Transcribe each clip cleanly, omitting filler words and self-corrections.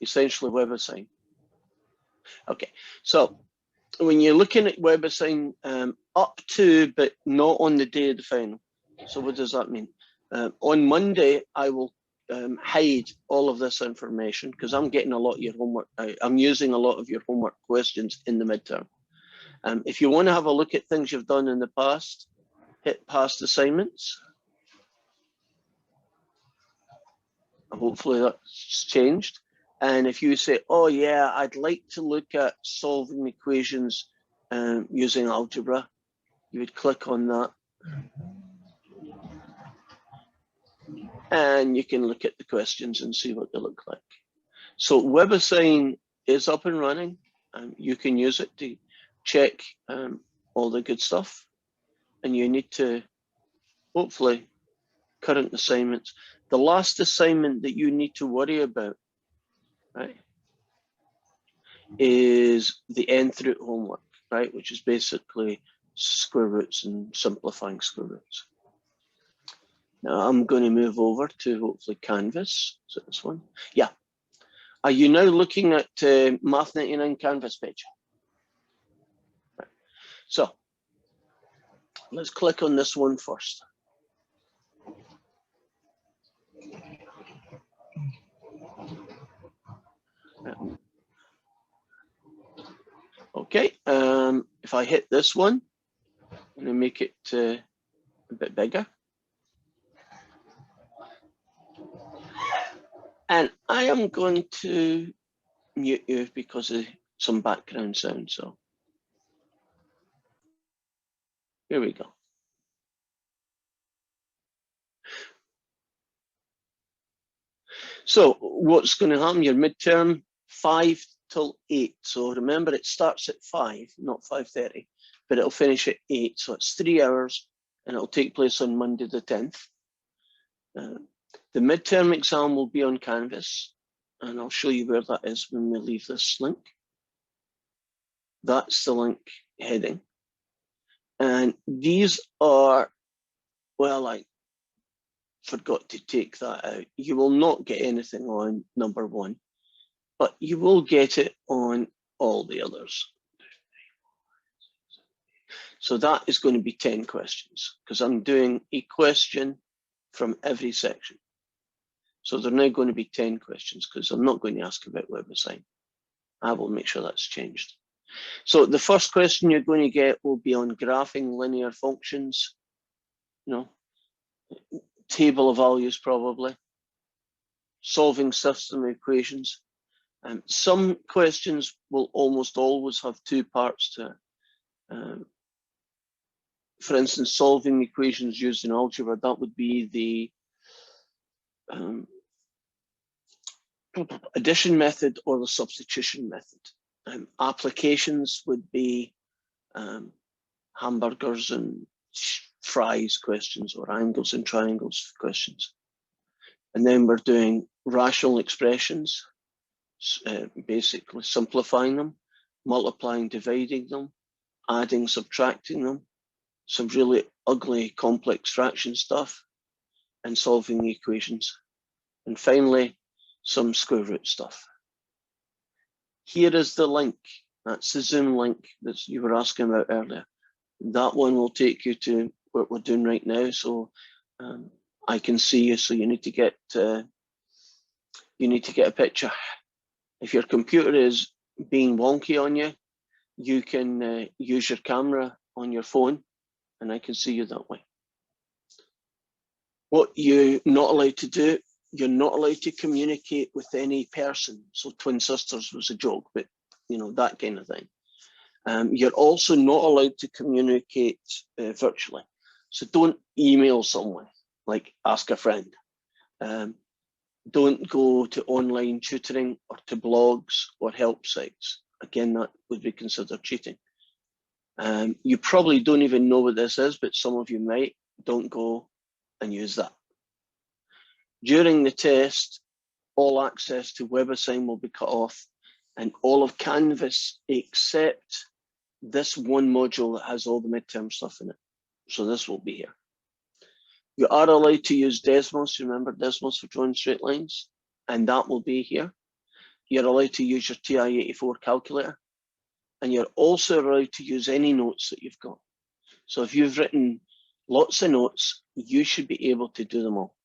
essentially WebAssign. Okay, so when you're looking at WebAssign, up to, but not on the day of the final. So what does that mean? On Monday, I will hide all of this information because I'm getting a lot of your homework. I'm using a lot of your homework questions in the midterm. If you want to have a look at things you've done in the past, hit past assignments. Hopefully that's changed. And if you say, oh yeah, I'd like to look at solving equations using algebra, you would click on that. And you can look at the questions and see what they look like. So WebAssign is up and running. You can use it to check all the good stuff. And you need to, hopefully, current assignments. The last assignment that you need to worry about, right, is the nth root homework, right, which is basically square roots and simplifying square roots. Now I'm going to move over to hopefully Canvas. Is it this one? Yeah. Are you now looking at Math 99 Canvas page? Right. So let's click on this one first. Okay, if I hit this one, I'm going to make it a bit bigger. And I am going to mute you because of some background sound. So here we go. So what's going to happen? Your midterm 5 till 8. So remember, it starts at 5, not 5:30, but it'll finish at 8. So it's 3 hours, and it'll take place on Monday the 10th. The midterm exam will be on Canvas, and I'll show you where that is when we leave this link. That's the link heading. And these are, well, I forgot to take that out. You will not get anything on number 1, but you will get it on all the others. So that is going to be 10 questions because I'm doing a question from every section. So they're now going to be 10 questions because I'm not going to ask about WebAssign. I will make sure that's changed. So the first question you're going to get will be on graphing linear functions, you know, table of values probably, solving system equations. Some questions will almost always have 2 parts to it. For instance, solving equations using algebra, that would be the addition method or the substitution method. Applications would be hamburgers and fries questions or angles and triangles questions. And then we're doing rational expressions, basically simplifying them, multiplying, dividing them, adding, subtracting them, some really ugly complex fraction stuff, and solving the equations. And finally, some square root stuff. Here is the link. That's the Zoom link that you were asking about earlier. That one will take you to what we're doing right now. So I can see you. So you need to get a picture. If your computer is being wonky on you, you can use your camera on your phone, and I can see you that way. What you're not allowed to do, you're not allowed to communicate with any person. So twin sisters was a joke, but you know, that kind of thing. You're also not allowed to communicate virtually. So don't email someone, like ask a friend. Don't go to online tutoring or to blogs or help sites. Again, that would be considered cheating. You probably don't even know what this is, but some of you might. Don't go and use that. During the test, all access to WebAssign will be cut off, and all of Canvas except this one module that has all the midterm stuff in it. So this will be here. You are allowed to use Desmos. Remember Desmos for drawing straight lines, and that will be here. you're allowed to use your TI-84 calculator, and you're also allowed to use any notes that you've got. So if you've written lots of notes, you should be able to do them all,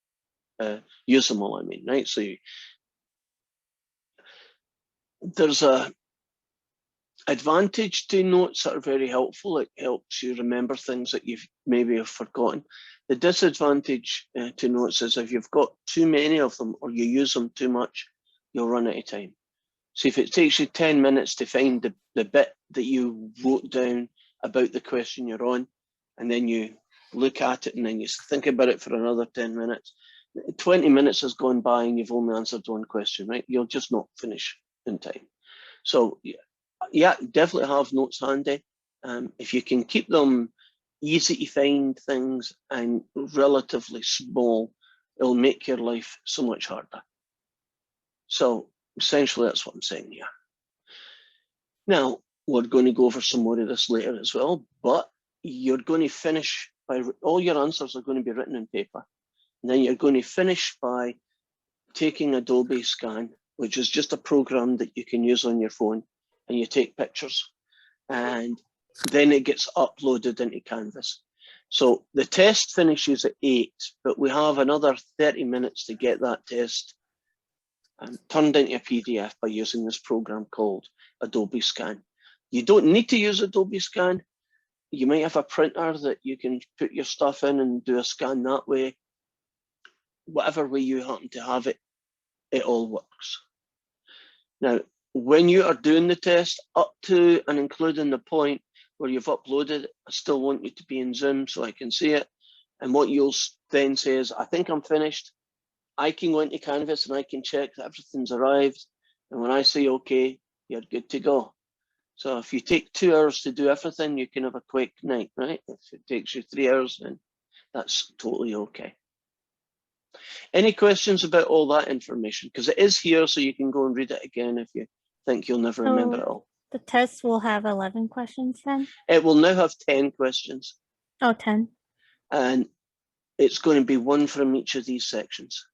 use them all, I mean, right? So there's a advantage to notes that are very helpful. It helps you remember things that you've maybe have forgotten. The disadvantage to notes is if you've got too many of them or you use them too much, you'll run out of time. So if it takes you 10 minutes to find the bit that you wrote down about the question you're on, and then you look at it and then you think about it for another 10 minutes, 20 minutes has gone by and you've only answered one question, right? You'll just not finish in time. So yeah, definitely have notes handy. If you can keep them easy to find things and relatively small, it'll make your life so much harder. So essentially, that's what I'm saying here. Now, we're going to go over some more of this later as well, but you're going to finish by, all your answers are going to be written in paper. And then you're going to finish by taking Adobe Scan, which is just a program that you can use on your phone, and you take pictures, and then it gets uploaded into Canvas. So the test finishes at 8, but we have another 30 minutes to get that test turned into a PDF by using this program called Adobe Scan. You don't need to use Adobe Scan. You might have a printer that you can put your stuff in and do a scan that way. Whatever way you happen to have it, it all works. Now, when you are doing the test, up to and including the point where you've uploaded, I still want you to be in Zoom so I can see it. And what you'll then say is, I think I'm finished. I can go into Canvas and I can check that everything's arrived. And when I say okay, you're good to go. So if you take 2 hours to do everything, you can have a quick night, right? If it takes you 3 hours, then that's totally okay. Any questions about all that information? Because it is here, so you can go and read it again if you think you'll never remember it all. The test will have 11 questions then? It will now have 10 questions. Oh, 10. And it's going to be one from each of these sections.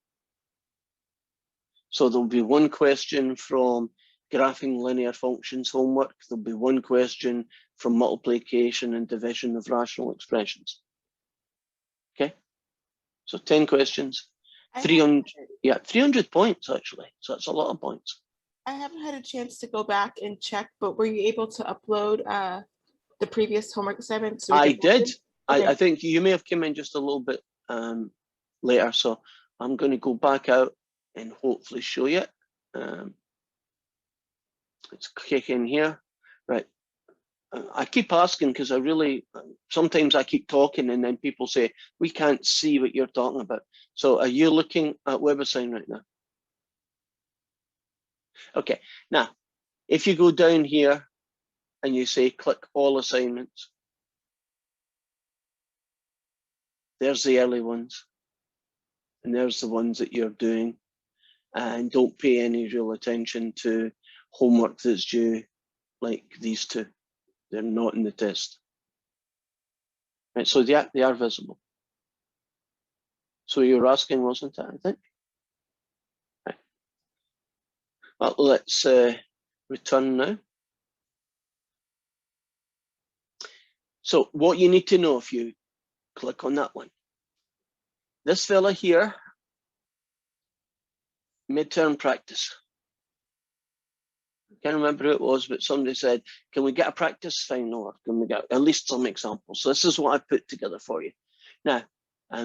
So there'll be one question from graphing linear functions homework. There'll be one question from multiplication and division of rational expressions. Okay, so 10 questions, 300, yeah, 300 points actually. So that's a lot of points. I haven't had a chance to go back and check, but were you able to upload the previous homework assignment? So I did. Okay. I think you may have come in just a little bit later. So I'm going to go back out and hopefully show you it. Let's click in here. Right. I keep asking because I really, sometimes I keep talking and then people say, we can't see what you're talking about. So are you looking at WebAssign right now? Okay, now, if you go down here and you say click all assignments, there's the early ones. And there's the ones that you're doing. And don't pay any real attention to homework that's due, like these two. They're not in the test. Right, so they are visible. So you were asking, wasn't it, I think? Right. Well, let's return now. So what you need to know if you click on that one. This fella here, midterm practice. I can't remember who it was, but somebody said, can we get a practice final or can we get at least some examples? So this is what I put together for you. Now,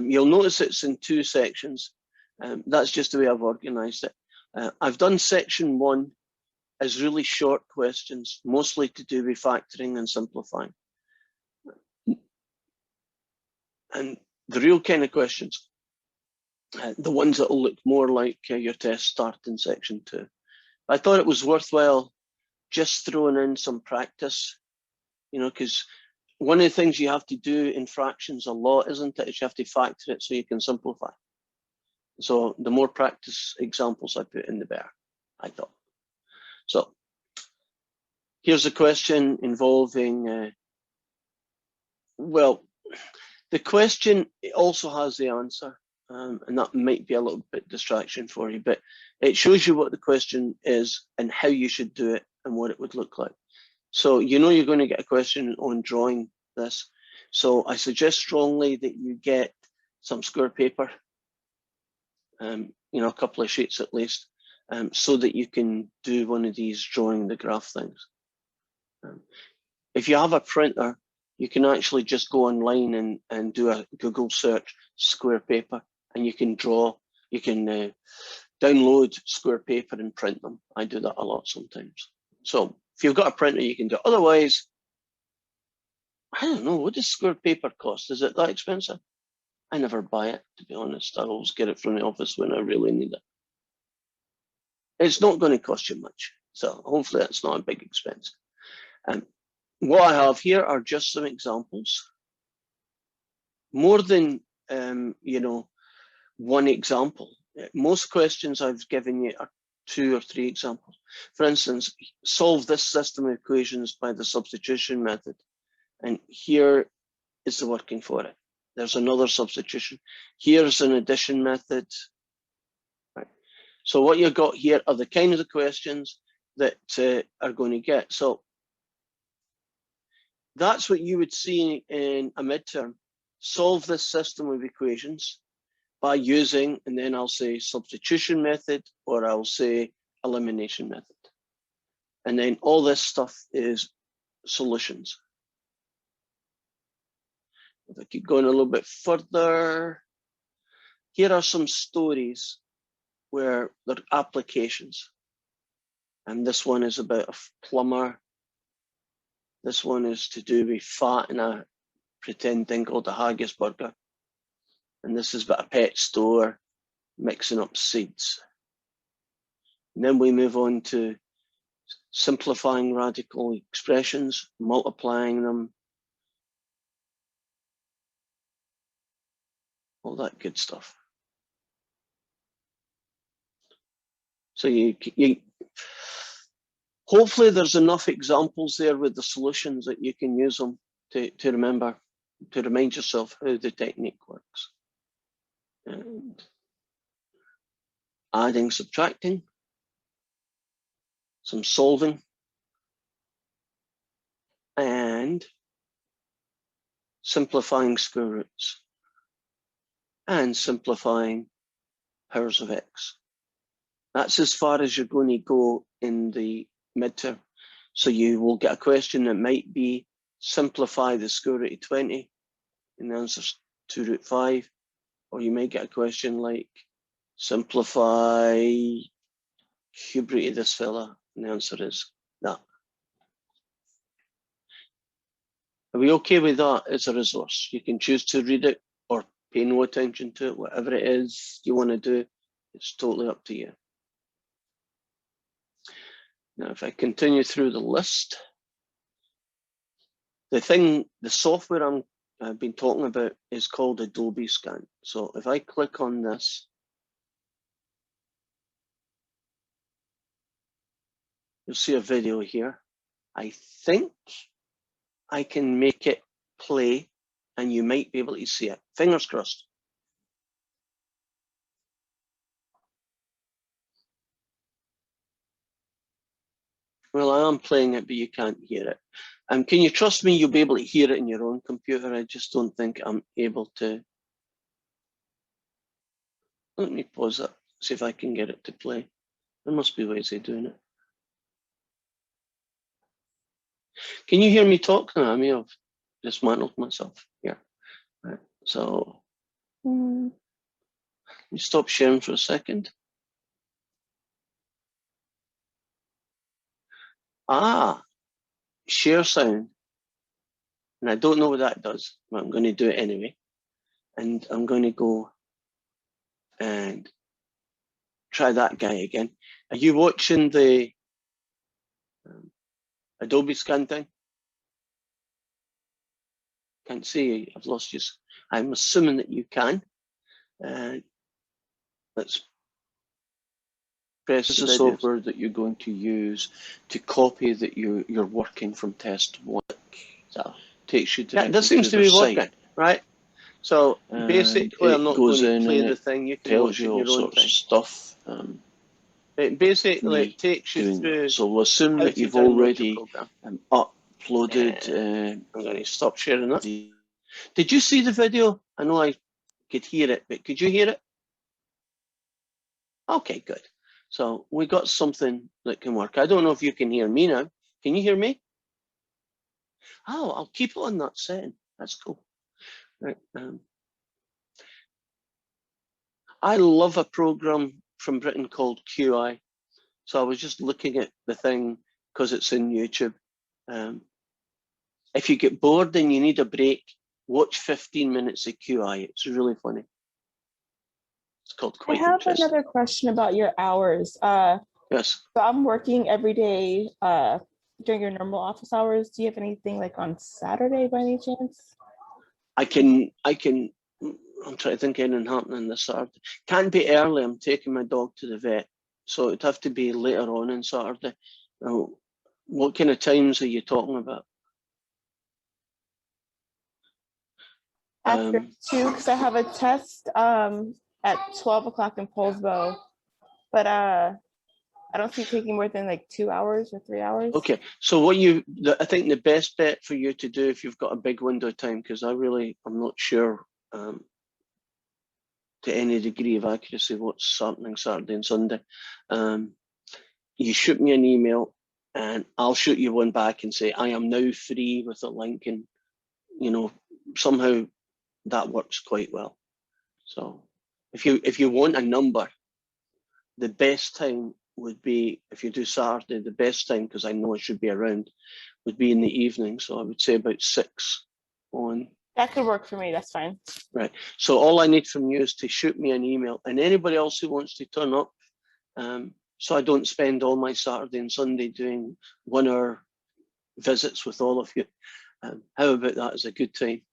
you'll notice it's in 2 sections. That's just the way I've organized it. I've done section 1 as really short questions, mostly to do with factoring and simplifying. And the real kind of questions, the ones that will look more like your test start in section 2. I thought it was worthwhile just throwing in some practice, you know, because one of the things you have to do in fractions a lot, isn't it, is you have to factor it so you can simplify. So the more practice examples I put in, the better, I thought. So here's a question involving, well, the question also has the answer. and that might be a little bit distraction for you, but it shows you what the question is and how you should do it and what it would look like. So you know you're going to get a question on drawing this. So I suggest strongly that you get some square paper, you know, a couple of sheets at least, so that you can do one of these drawing the graph things. If you have a printer, you can actually just go online and do a Google search, square paper, and you can draw, you can download square paper and print them. I do that a lot sometimes. So if you've got a printer, you can do it. Otherwise, I don't know, what does square paper cost? Is it that expensive? I never buy it, to be honest. I always get it from the office when I really need it. It's not going to cost you much. So hopefully that's not a big expense. What I have here are just some examples. More than, you know, one example. Most questions I've given you are 2 or 3 examples. For instance, solve this system of equations by the substitution method. And here is the working for it. There's another substitution. Here's an addition method. Right. So what you've got here are the kinds of questions that are going to get. So that's what you would see in a midterm. Solve this system of equations by using, and then I'll say substitution method, or I'll say elimination method. And then all this stuff is solutions. If I keep going a little bit further, here are some stories where there are applications. And this one is about a plumber. This one is to do with fat in a pretend thing called a haggis burger. And this is about a pet store mixing up seeds. And then we move on to simplifying radical expressions, multiplying them, all that good stuff. So you hopefully there's enough examples there with the solutions that you can use them to remember, to remind yourself how the technique works. And adding, subtracting, some solving, and simplifying square roots, and simplifying powers of x. That's as far as you're going to go in the midterm. So you will get a question that might be simplify the square root of 20, and the answer's 2 root 5. Or you may get a question like simplify cube root of this fella, and the answer is that. Are we okay with that as a resource? You can choose to read it or pay no attention to it, whatever it is you want to do, it's totally up to you. Now, if I continue through the list, the software I've been talking about is called Adobe Scan. So if I click on this, you'll see a video here. I think I can make it play and you might be able to see it. Fingers crossed. Well, I am playing it, but you can't hear it. Can you trust me? You'll be able to hear it in your own computer. I just don't think I'm able to. Let me pause it, see if I can get it to play. There must be ways of doing it. Can you hear me talk now? I may have dismantled myself here. Right. So let me stop sharing for a second. Share sound. And I don't know what that does, but I'm going to do it anyway. And I'm going to go and try that guy again. Are you watching the Adobe Scan thing? Can't see, I've lost you. I'm assuming that you can. Let's press the software that you're going to use to copy that you're working from test 1. So Takes you yeah, this seems to be working, right? So and basically, I'm it not going goes to in play and the it thing. You can tells watch it you in all your own sorts of time. stuff. Basically, Me it takes you doing through that. So we'll assume how that to you've download your already program. uploaded I'm going to stop sharing that. the. Did you see the video? I know I could hear it, but could you hear it? Okay, good. So we got something that can work. I don't know if you can hear me now. Can you hear me? Oh, I'll keep it on that setting. That's cool. Right. I love a program from Britain called QI. So I was just looking at the thing because it's in YouTube. If you get bored and you need a break, watch 15 minutes of QI. It's really funny. It's called I Quite have Interesting. another question about your hours. Yes. So I'm working every day during your normal office hours. Do you have anything like on Saturday by any chance? I can, I'm trying to think of anything happening this Saturday. Can't be early, I'm taking my dog to the vet. So it'd have to be later on Saturday. Now, what kind of times are you talking about? After 2, because I have a test at 12 o'clock in Poulsbo, but I don't see it taking more than like 2 hours or 3 hours. Okay, so I think the best bet for you to do if you've got a big window of time, because I'm not sure to any degree of accuracy what's happening Saturday and Sunday. You shoot me an email and I'll shoot you one back and say, I am now free with a link, and somehow that works quite well. So if you want a number, the best time would be, if you do Saturday, the best time, because I know I should be around, would be in the evening. So I would say about 6 on. That could work for me, that's fine. Right. So all I need from you is to shoot me an email, and anybody else who wants to turn up, so I don't spend all my Saturday and Sunday doing 1 hour visits with all of you. How about that as a good time?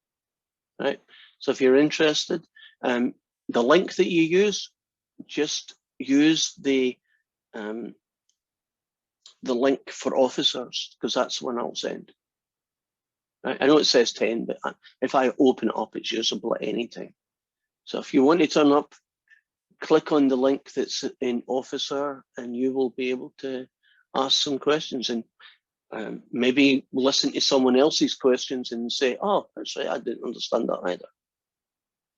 Right. So if you're interested, the link that you use, just use the link for officers, because that's the one I'll send. Right. I know it says 10, but if I open it up, it's usable at any time. So if you want to turn up, click on the link that's in Officer, and you will be able to ask some questions, and maybe listen to someone else's questions and say, oh, actually, I didn't understand that either.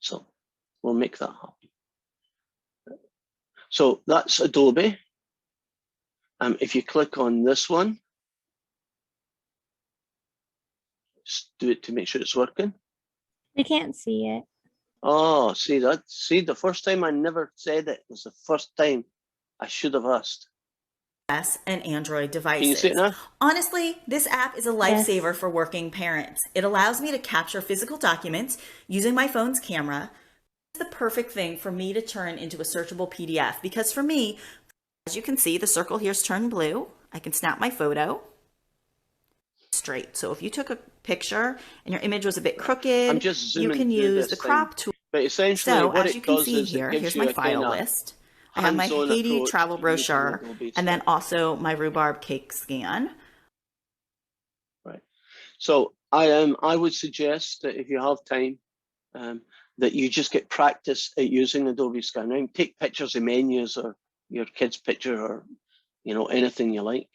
So we'll make that happen. So that's Adobe. If you click on this one, just do it to make sure it's working. We can't see it. Oh, see that? See, the first time I never said it was the first time I should have asked. And Android devices. Can you see it now? Honestly, this app is a lifesaver for working parents. It allows me to capture physical documents using my phone's camera. It's the perfect thing for me to turn into a searchable PDF, because for me, as you can see, the circle here's turned blue. I can snap my photo straight. So if you took a picture and your image was a bit crooked, I'm just you zooming can through use this the crop thing. tool. But essentially, So what as it you can does see is here, it gives here's you my a file kinda list. I have my hands-on Haiti approach travel to using brochure, Adobe and then Scan. also my rhubarb cake scan. Right. So I would suggest that if you have time, that you just get practice at using Adobe Scan. And take pictures of menus or your kid's picture, or anything you like,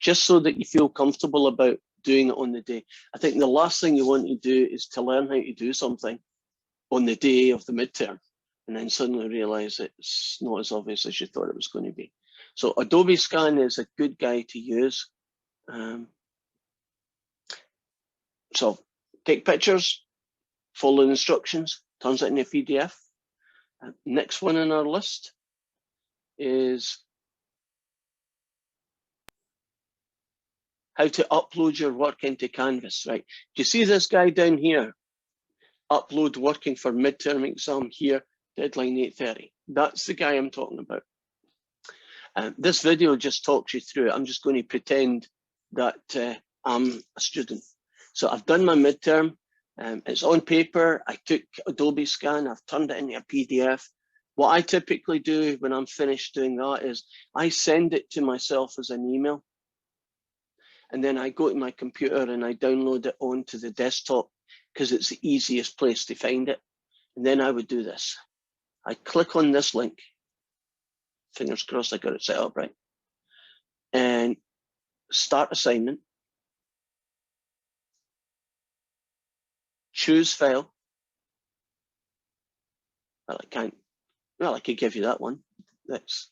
just so that you feel comfortable about doing it on the day. I think the last thing you want to do is to learn how to do something on the day of the midterm, and then suddenly realize it's not as obvious as you thought it was going to be. So Adobe Scan is a good guy to use. So take pictures, follow the instructions, turns it into a PDF. Next one on our list is how to upload your work into Canvas, right? Do you see this guy down here? Upload working for midterm exam here, deadline 8:30. That's the guy I'm talking about. This video just talks you through it. I'm just going to pretend that I'm a student. So I've done my midterm. It's on paper. I took Adobe Scan. I've turned it into a PDF. What I typically do when I'm finished doing that is I send it to myself as an email. And then I go to my computer and I download it onto the desktop, because it's the easiest place to find it. And then I would do this. I click on this link. Fingers crossed I got it set up right. And start assignment. Choose file. Well, I could give you that one. That's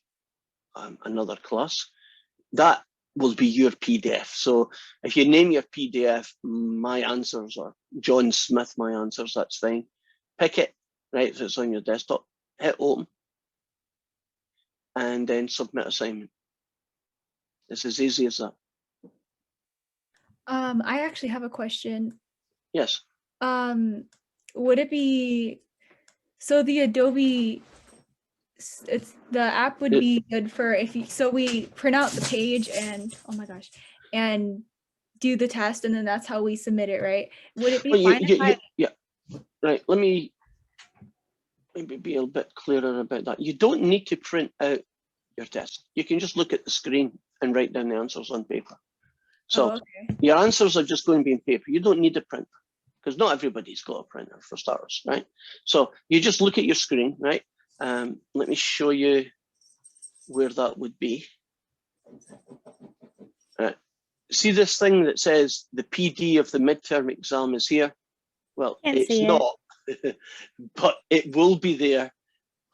another class. That will be your PDF. So if you name your PDF, my answers, or John Smith, my answers, that's fine. Pick it, right, if it's on your desktop, hit open, and then submit assignment. It's as easy as that. I actually have a question. Yes. Would it be, so the Adobe, the app would be good for if you, so we print out the page and, oh my gosh, and do the test, and then that's how we submit it, right? Would it be Well, fine? yeah, right. Let me maybe be a bit clearer about that. You don't need to print out your test. You can just look at the screen and write down the answers on paper. So okay. your answers are just going to be in paper. You don't need a printer, because not everybody's got a printer, for starters, right? So you just look at your screen, right? Let me show you where that would be. See this thing that says the PD of the midterm exam is here? Well, Can't it's see it. not, but it will be there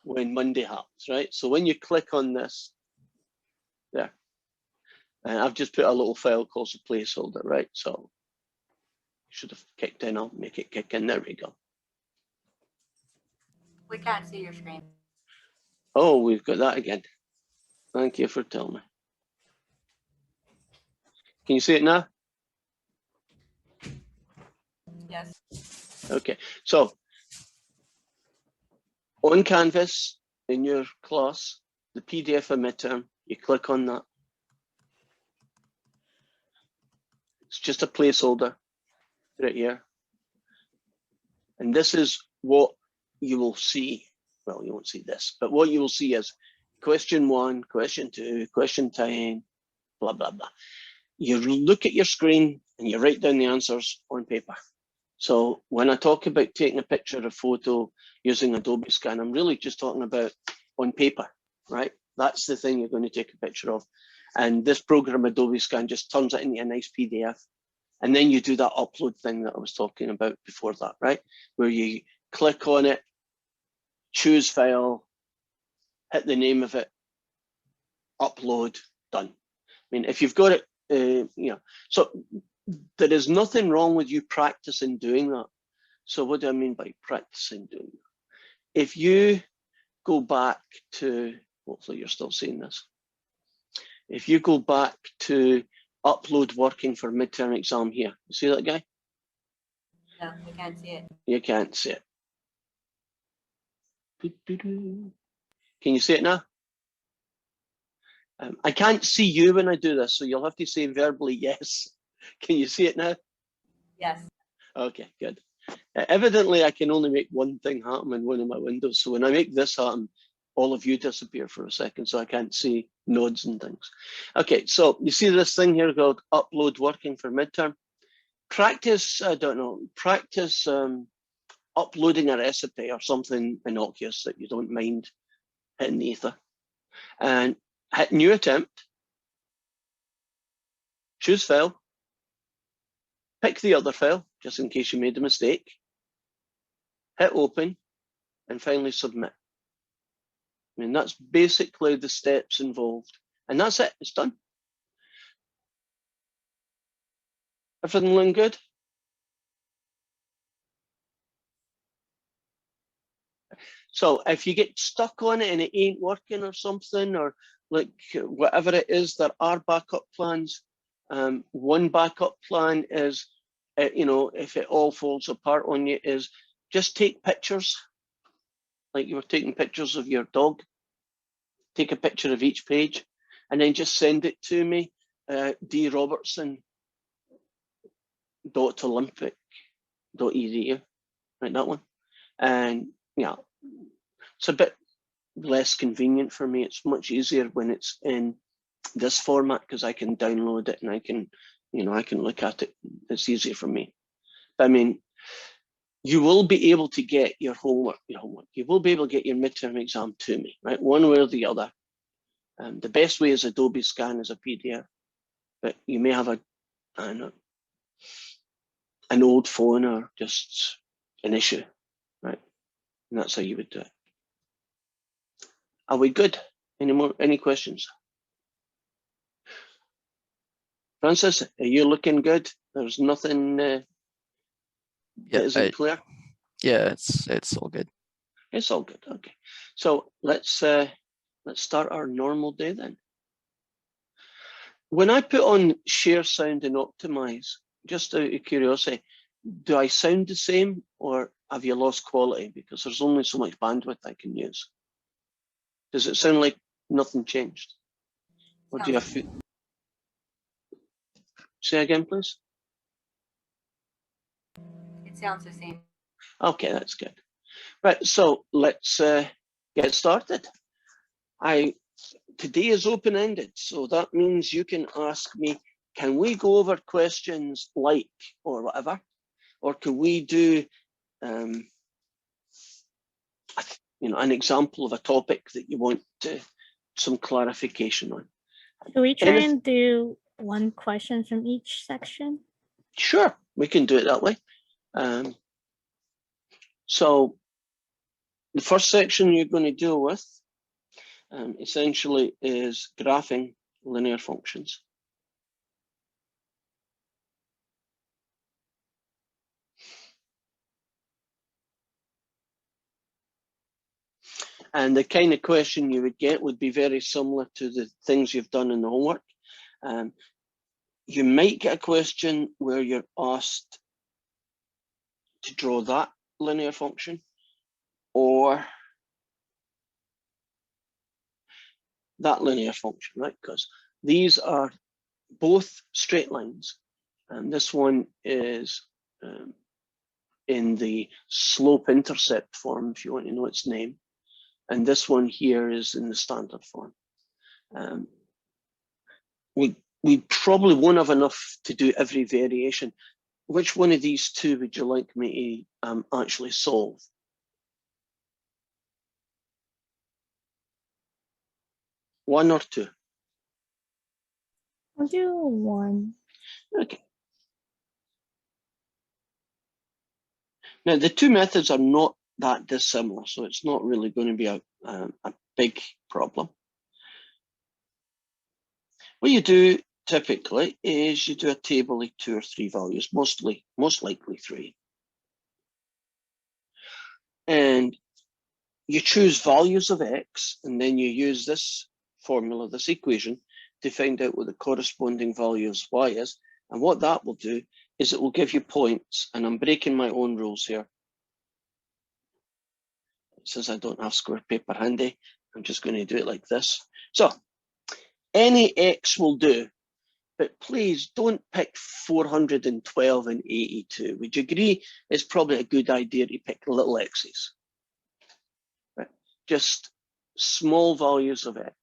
when Monday happens, right? So when you click on this, there, and I've just put a little file called a placeholder, right? So should have kicked in, I'll make it kick in, there we go. We can't see your screen. Oh, we've got that again. Thank you for telling me. Can you see it now? Yes. Okay, so on Canvas in your class, the PDF of midterm, you click on that. It's just a placeholder right here. And this is what you will see. Well, you won't see this, but what you will see is question 1, question 2, question 10, blah, blah, blah. You look at your screen and you write down the answers on paper. So when I talk about taking a picture of a photo using Adobe Scan, I'm really just talking about on paper, right? That's the thing you're going to take a picture of. And this program, Adobe Scan, just turns it into a nice PDF. And then you do that upload thing that I was talking about before that, right? Where you click on it, choose file, hit the name of it, upload, done. I mean, if you've got it, so there is nothing wrong with you practicing doing that. So what do I mean by practicing doing that? If you go back to, hopefully you're still seeing this. If you go back to upload working for midterm exam here, you see that guy? No, we can't see it. You can't see it. Can you see it now? I can't see you when I do this, so you'll have to say verbally yes. Can you see it now? Yes. Okay, good. Evidently, I can only make one thing happen in one of my windows. So when I make this happen, all of you disappear for a second, so I can't see nodes and things. Okay, so you see this thing here called upload working for midterm. Practice, I don't know, practice uploading a recipe or something innocuous that you don't mind hitting the ether. And hit new attempt, choose file, pick the other file, just in case you made a mistake, hit open, and finally submit. I mean, that's basically the steps involved. And that's it, it's done. Everything looking good? So if you get stuck on it and it ain't working or something, or like whatever it is, there are backup plans. One backup plan is, if it all falls apart on you, is just take pictures, like you were taking pictures of your dog. Take a picture of each page and then just send it to me, drobertson.olympic.edu, right, that one. And yeah, it's a bit less convenient for me. It's much easier when it's in this format because I can download it and I can look at it. It's easier for me. But I mean, you will be able to get your homework. You will be able to get your midterm exam to me, right? One way or the other. The best way is Adobe Scan as a PDF, but you may have an old phone or just an issue, right? And that's how you would do it. Are we good? Any questions? Francis, are you looking good? There's nothing that isn't clear? Yeah, it's all good. It's all good, okay. So let's start our normal day then. When I put on share sound and optimize, just out of curiosity, do I sound the same or have you lost quality? Because there's only so much bandwidth I can use. Does it sound like nothing changed? Or do you have say again, please? It sounds the same. Okay, that's good. Right, so let's get started. Today is open-ended, so that means you can ask me, can we go over questions like, or whatever, or can we do, an example of a topic that you want some clarification on? Should we try and do one question from each section? Sure, we can do it that way. So the first section you're going to deal with essentially is graphing linear functions. And the kind of question you would get would be very similar to the things you've done in the homework. You might get a question where you're asked to draw that linear function or that linear function, right? Because these are both straight lines. And this one is in the slope-intercept form, if you want to know its name. And this one here is in the standard form. We probably won't have enough to do every variation. Which one of these two would you like me to actually solve? One or two? I'll do one. Okay. Now, the two methods are not that dissimilar, so it's not really going to be a big problem. What you do typically is you do a table of 2 or 3 values, most likely 3. And you choose values of x, and then you use this formula, this equation, to find out what the corresponding value of y is. And what that will do is it will give you points, and I'm breaking my own rules here. Since I don't have square paper handy, I'm just going to do it like this. So any x will do, but please don't pick 412 and 82. Would you agree it's probably a good idea to pick little x's? Right? Just small values of x.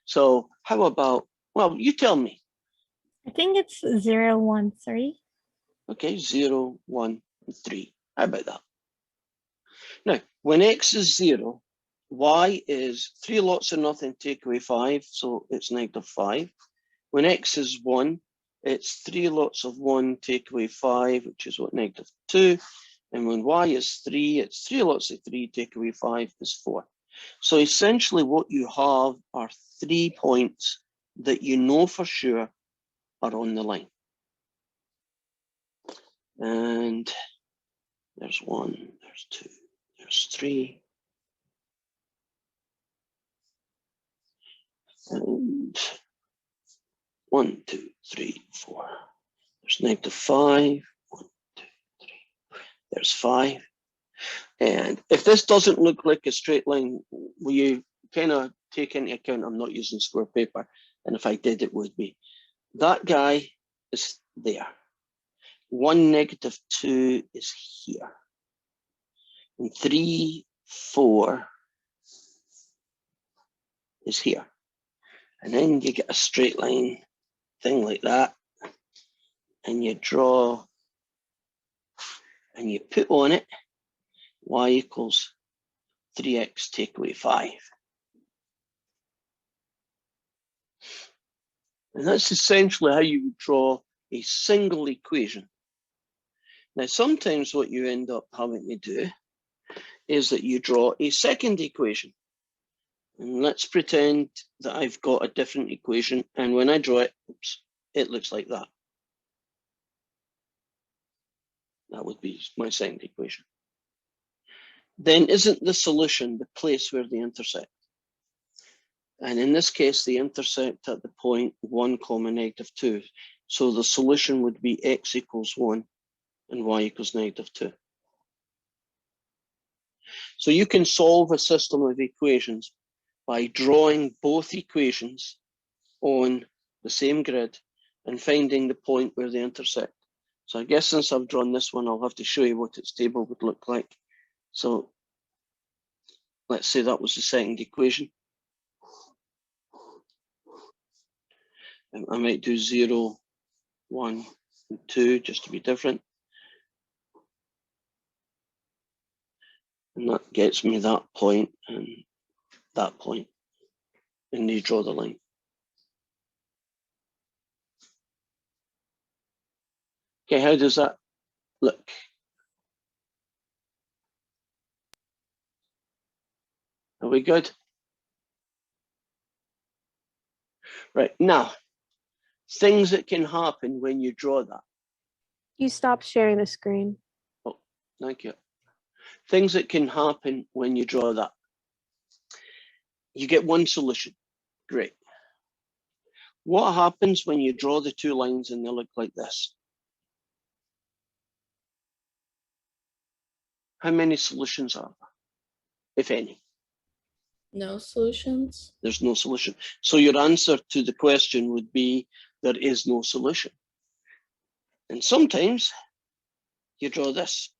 So how about, well, you tell me. I think it's 0, 1, 3. Okay, 0, 1, and 3. How about that? Now, when x is 0, y is 3 lots of nothing, take away 5, so it's -5. When x is 1, it's 3 lots of 1, take away 5, which is what, -2. And when y is 3, it's 3 lots of 3, take away 5 is 4. So essentially what you have are 3 points that you know for sure are on the line. And there's 1, there's 2, there's 3. And 1, 2, 3, 4. There's -5. 1, 2, 3. There's 5. And if this doesn't look like a straight line, will you kind of take into account I'm not using square paper? And if I did, it would be. That guy is there. 1, -2 is here. And 3, 4 is here. And then you get a straight line thing like that. And you draw and you put on it y equals 3x take away 5. And that's essentially how you would draw a single equation. Now, sometimes what you end up having to do is that you draw a second equation. And let's pretend that I've got a different equation, and when I draw it, oops, it looks like that. That would be my second equation. Then isn't the solution the place where they intersect? And in this case, they intersect at the point 1, -2. So the solution would be x equals 1 and y equals -2. So you can solve a system of equations by drawing both equations on the same grid and finding the point where they intersect. So I guess since I've drawn this one, I'll have to show you what its table would look like. So let's say that was the second equation. And I might do 0, 1, and 2 just to be different. And that gets me that point and that point. And you draw the line. Okay, how does that look? Are we good? Right, now, things that can happen when you draw that. You stopped sharing the screen. Oh, thank you. Things that can happen when you draw that. You get one solution. Great. What happens when you draw the two lines and they look like this? How many solutions are there, if any? No solutions. There's no solution. So your answer to the question would be, there is no solution. And sometimes you draw this.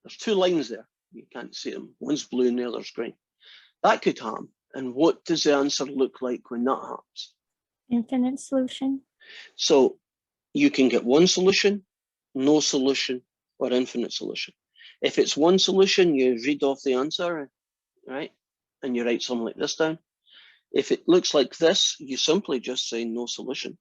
There's two lines there. You can't see them. One's blue and the other's green. That could happen. And what does the answer look like when that happens? Infinite solution. So you can get one solution, no solution, or infinite solution. If it's one solution, you read off the answer, right? And you write something like this down. If it looks like this, you simply just say no solution.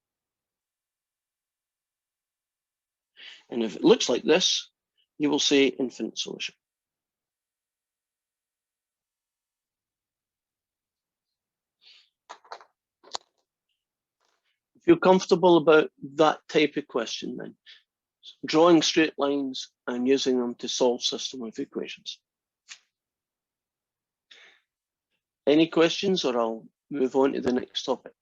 And if it looks like this, you will say infinite solution. If you're comfortable about that type of question, then drawing straight lines and using them to solve system of equations. Any questions, or I'll move on to the next topic.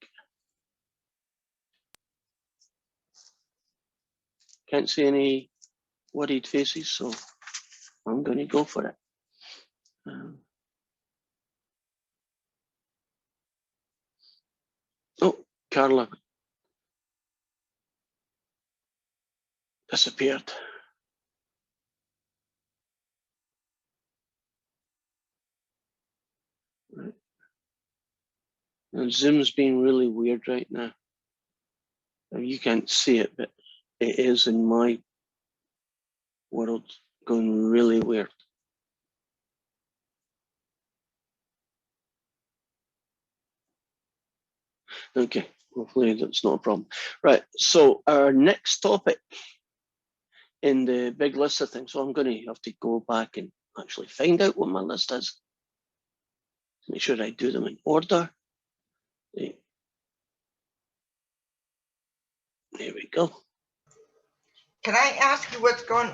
Can't see any worried faces, so I'm going to go for it. Oh, Carla disappeared. Right. And Zoom's being really weird right now. You can't see it, but it is in my world going really weird. Okay, hopefully that's not a problem. Right, so our next topic in the big list of things, so I'm going to have to go back and actually find out what my list is. Make sure I do them in order. There we go. Can I ask you what's going,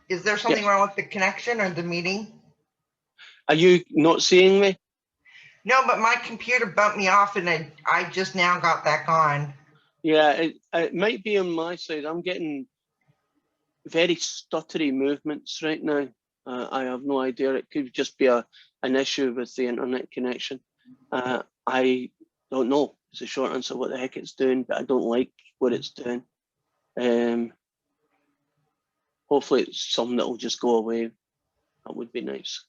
is there something wrong with the connection or the meeting? Are you not seeing me? No, but my computer bumped me off and I just now got back on. Yeah, it might be on my side. I'm getting very stuttery movements right now. I have no idea. It could just be an issue with the internet connection. I don't know. It's a short answer what the heck it's doing, but I don't like what it's doing. Hopefully it's something that will just go away. That would be nice.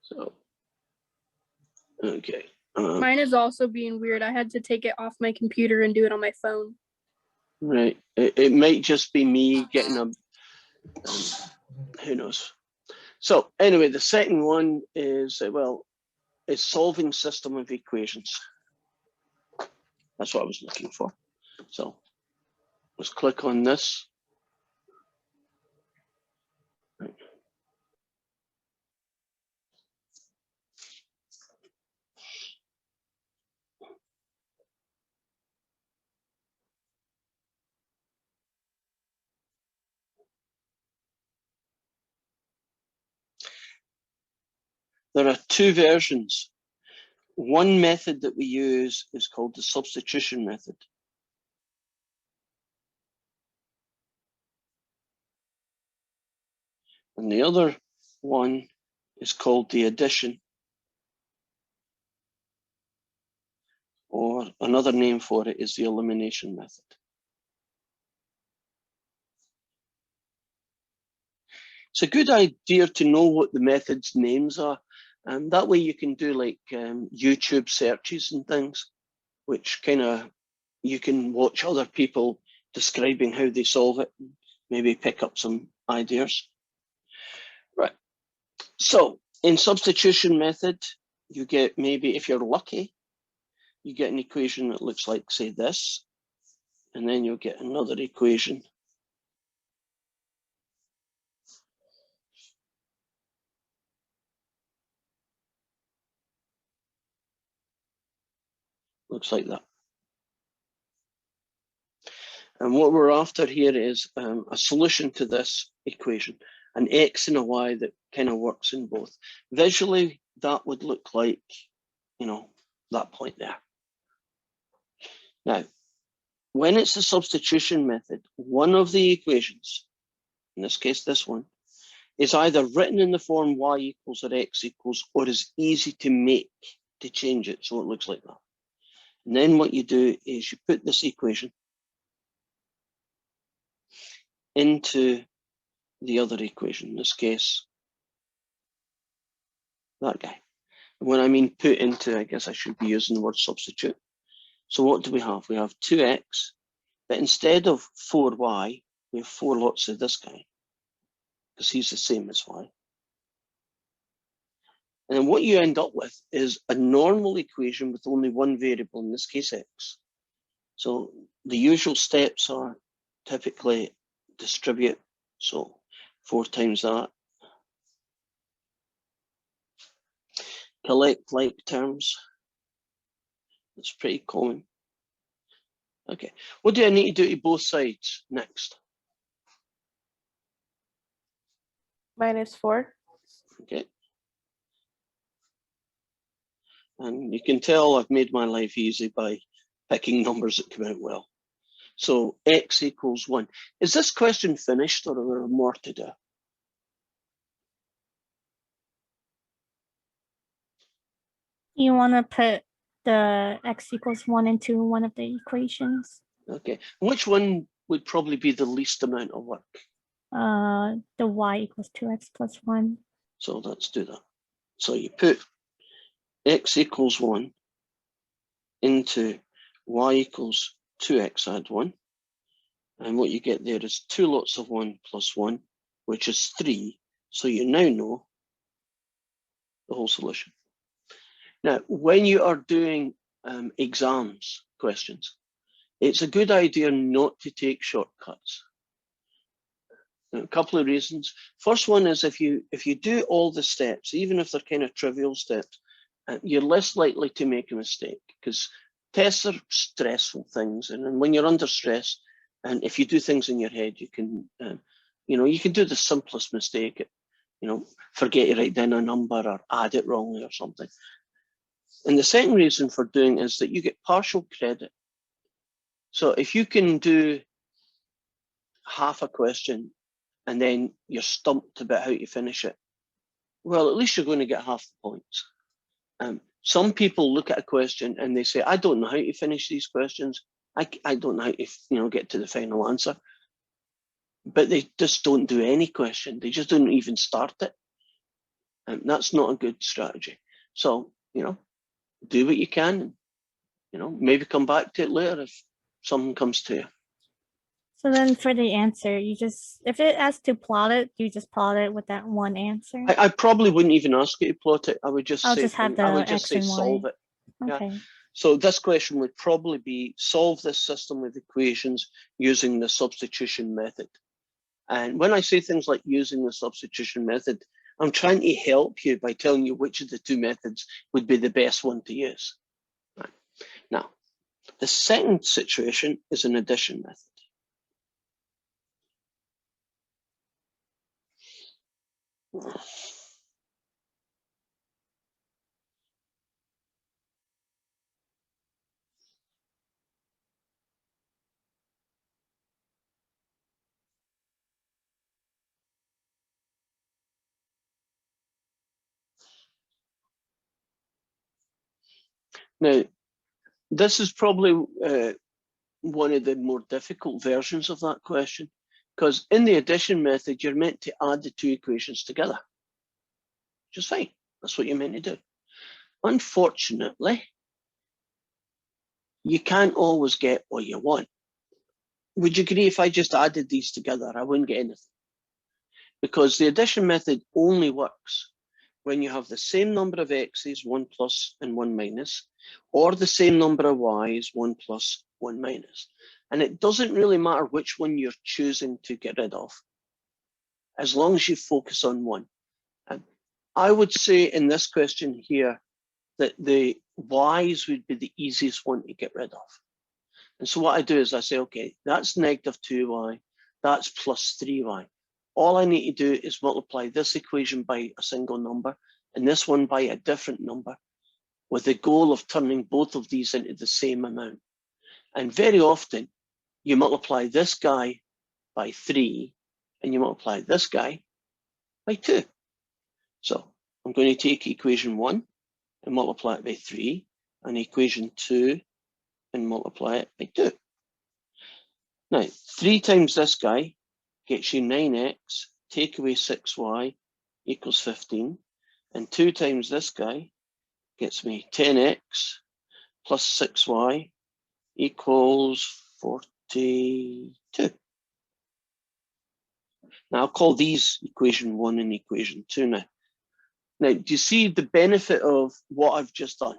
So, okay. Mine is also being weird. I had to take it off my computer and do it on my phone. Right. It might just be me getting a, who knows. So anyway, the second one is, well, is solving system of equations. That's what I was looking for. So let's click on this. Right. There are two versions. One method that we use is called the substitution method. And the other one is called the addition, or another name for it is the elimination method. It's a good idea to know what the method's names are, and that way you can do like YouTube searches and things, which kind of, you can watch other people describing how they solve it, maybe pick up some ideas. Right, so in substitution method, you get, maybe if you're lucky, you get an equation that looks like, say, this, and then you'll get another equation. Looks like that. And what we're after here is a solution to this equation, an X and a Y that kind of works in both. Visually, that would look like, you know, that point there. Now, when it's a substitution method, one of the equations, in this case, this one, is either written in the form Y equals or X equals, or is easy to make, to change it so it looks like that. And then what you do is you put this equation into the other equation, in this case, that guy. And when I mean put into, I guess I should be using the word substitute. So what do we have? We have 2x, but instead of 4y, we have 4 lots of this guy, because he's the same as y. And then what you end up with is a normal equation with only one variable, in this case x. So the usual steps are typically distribute, so 4 times that. Collect like terms. That's pretty common. Okay, what do I need to do to both sides next? -4. Okay. And you can tell I've made my life easy by picking numbers that come out well. So x equals 1. Is this question finished, or are there more to do? You want to put the x equals 1 into one of the equations. Okay, which one would probably be the least amount of work? The y equals 2x plus 1. So let's do that. So you put x equals 1 into y equals 2x add 1. And what you get there is 2 lots of 1 plus 1, which is 3. So you now know the whole solution. Now, when you are doing exams questions, it's a good idea not to take shortcuts. Now, a couple of reasons. First one is if you do all the steps, even if they're kind of trivial steps, you're less likely to make a mistake, because tests are stressful things, and when you're under stress, and if you do things in your head, you can, you can do the simplest mistake, forget to write down a number or add it wrongly or something. And the second reason for doing is that you get partial credit. So if you can do half a question and then you're stumped about how to finish it, well, at least you're going to get half the points. Some people look at a question and they say, I don't know how to finish these questions. I don't know how to get to the final answer. But they just don't do any question. They just don't even start it. And that's not a good strategy. So, do what you can. You know, maybe come back to it later if something comes to you. So then for the answer, you just, if it asks to plot it, you just plot it with that one answer. I probably wouldn't even ask you to plot it. I would just I'll say, just have I the would just X say and Y. solve it. Yeah. Okay. So this question would probably be solve this system of equations using the substitution method. And when I say things like using the substitution method, I'm trying to help you by telling you which of the two methods would be the best one to use. Right. Now, the second situation is an addition method. Now, this is probably one of the more difficult versions of that question, because in the addition method, you're meant to add the two equations together, which is fine. That's what you're meant to do. Unfortunately, you can't always get what you want. Would you agree if I just added these together, I wouldn't get anything? Because the addition method only works when you have the same number of x's, 1 plus and 1 minus, or the same number of y's, 1 plus, 1 minus. And it doesn't really matter which one you're choosing to get rid of, as long as you focus on one. And I would say in this question here that the y's would be the easiest one to get rid of. And so what I do is I say, okay, that's negative 2y, that's plus 3y. All I need to do is multiply this equation by a single number and this one by a different number, with the goal of turning both of these into the same amount. And very often you multiply this guy by 3 and you multiply this guy by 2. So I'm going to take equation 1 and multiply it by 3, and equation 2 and multiply it by 2. Now, 3 times this guy gets you 9x, take away 6y equals 15, and 2 times this guy gets me 10x plus 6y equals 42. Now I'll call these equation 1 and equation 2 now. Now, do you see the benefit of what I've just done?